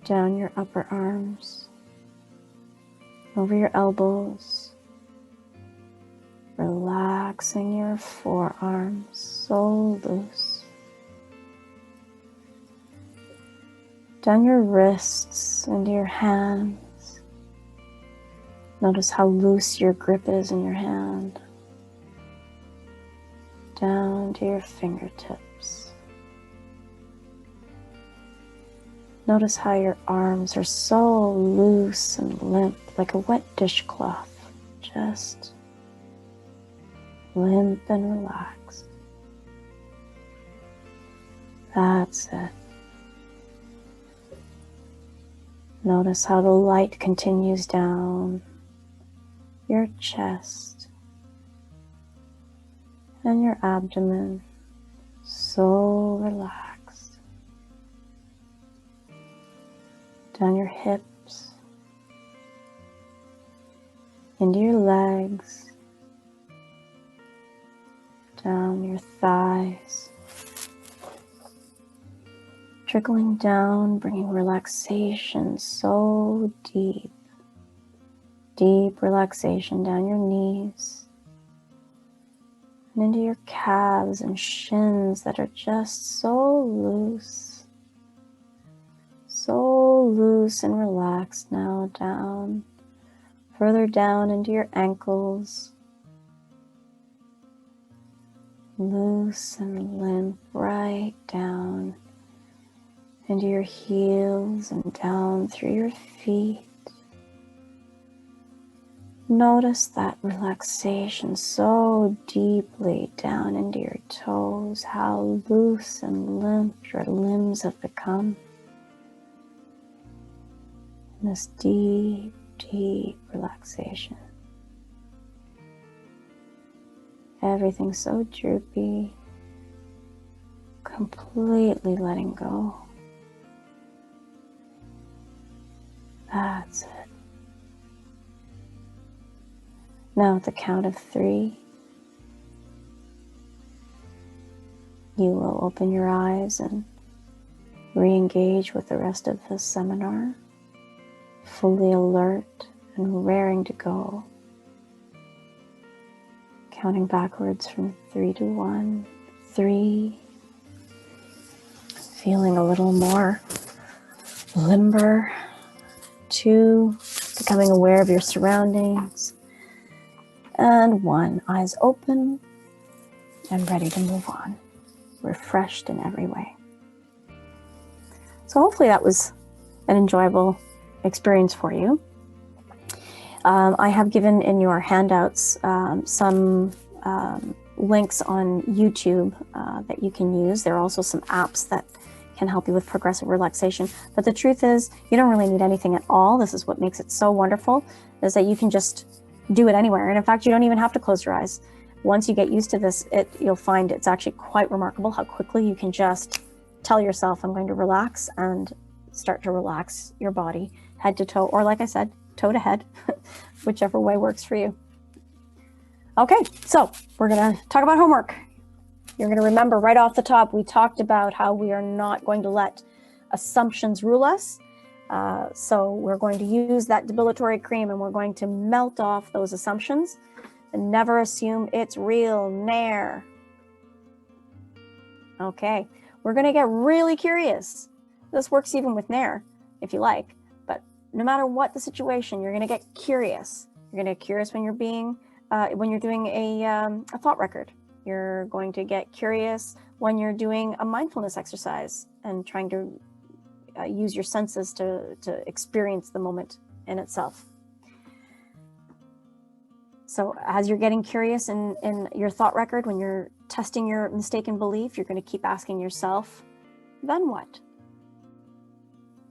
down your upper arms, over your elbows, relaxing your forearms, so loose. Down your wrists into your hands. Notice how loose your grip is in your hand. Down to your fingertips. Notice how your arms are so loose and limp, like a wet dishcloth, just limp and relaxed. That's it. Notice how the light continues down your chest and your abdomen, so relaxed. Down your hips, into your legs, down your thighs, trickling down, bringing relaxation so deep. Deep relaxation down your knees and into your calves and shins that are just so loose and relaxed now. Down, further down into your ankles, loose and limp, right down into your heels and down through your feet. Notice that relaxation so deeply down into your toes, how loose and limp your limbs have become. And this deep, deep relaxation. Everything's so droopy. Completely letting go. That's it. Now at the count of 3, you will open your eyes and re-engage with the rest of the seminar, fully alert and raring to go. Counting backwards from 3 to 1. 3. Feeling a little more limber. 2. Becoming aware of your surroundings. And 1. Eyes open and ready to move on. Refreshed in every way. So hopefully that was an enjoyable experience for you. I have given in your handouts some links on YouTube that you can use. There are also some apps that can help you with progressive relaxation. But the truth is, you don't really need anything at all. This is what makes it so wonderful, is that you can just do it anywhere. And in fact, you don't even have to close your eyes. Once you get used to this, you'll find it's actually quite remarkable how quickly you can just tell yourself, I'm going to relax, and start to relax your body head to toe, or like I said, toe to head, whichever way works for you. Okay, so we're gonna talk about homework. You're gonna remember right off the top, we talked about how we are not going to let assumptions rule us. So we're going to use that debilitary cream and we're going to melt off those assumptions and never assume it's real, nair. Okay, we're gonna get really curious. This works even with nair, if you like, but no matter what the situation, you're gonna get curious. You're gonna get curious when you're doing a thought record. You're going to get curious when you're doing a mindfulness exercise and trying to use your senses to experience the moment in itself. So as you're getting curious in your thought record, when you're testing your mistaken belief, you're going to keep asking yourself, then what?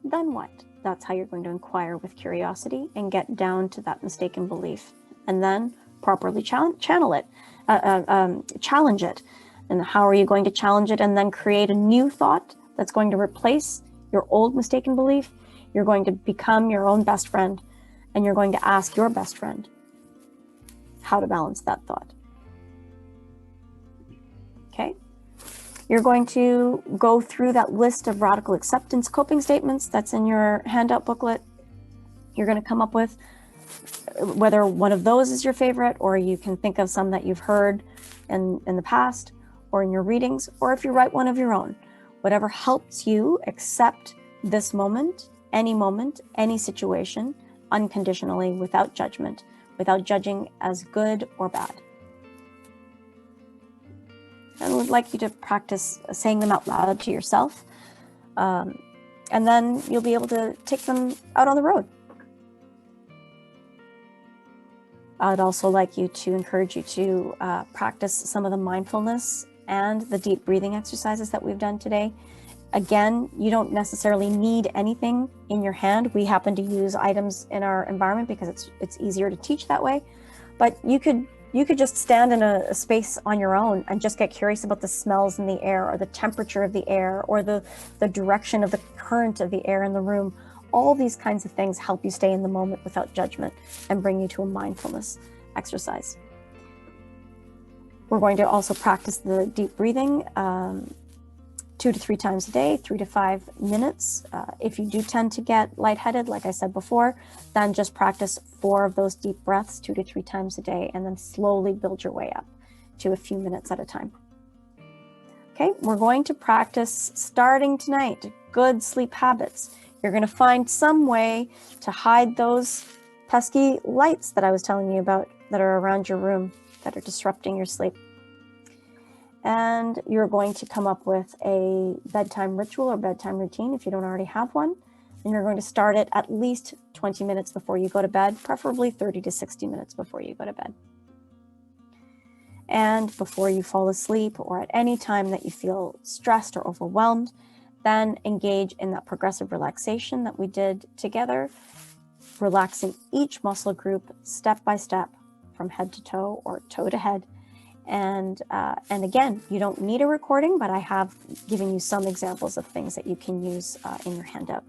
Then what? That's how you're going to inquire with curiosity and get down to that mistaken belief, and then properly challenge it. And how are you going to challenge it and then create a new thought that's going to replace your old mistaken belief? You're going to become your own best friend, and you're going to ask your best friend how to balance that thought. Okay? You're going to go through that list of radical acceptance coping statements that's in your handout booklet. You're going to come up with whether one of those is your favorite, or you can think of some that you've heard in the past or in your readings, or if you write one of your own, whatever helps you accept this moment, any situation, unconditionally, without judgment, without judging as good or bad. I would like you to practice saying them out loud to yourself, and then you'll be able to take them out on the road. I'd also like you to encourage you to practice some of the mindfulness and the deep breathing exercises that we've done today. Again, you don't necessarily need anything in your hand. We happen to use items in our environment because it's easier to teach that way. But you could just stand in a space on your own and just get curious about the smells in the air, or the temperature of the air, or the direction of the current of the air in the room. All these kinds of things help you stay in the moment without judgment and bring you to a mindfulness exercise. We're going to also practice the deep breathing 2 to 3 times a day, 3 to 5 minutes. If you do tend to get lightheaded, like I said before, then just practice 4 of those deep breaths 2 to 3 times a day, and then slowly build your way up to a few minutes at a time. Okay, we're going to practice, starting tonight, good sleep habits. You're going to find some way to hide those pesky lights that I was telling you about that are around your room that are disrupting your sleep. And you're going to come up with a bedtime ritual or bedtime routine if you don't already have one. And you're going to start it at least 20 minutes before you go to bed, preferably 30 to 60 minutes before you go to bed. And before you fall asleep, or at any time that you feel stressed or overwhelmed, then engage in that progressive relaxation that we did together, relaxing each muscle group step by step from head to toe or toe to head, And again, you don't need a recording, but I have given you some examples of things that you can use in your handout.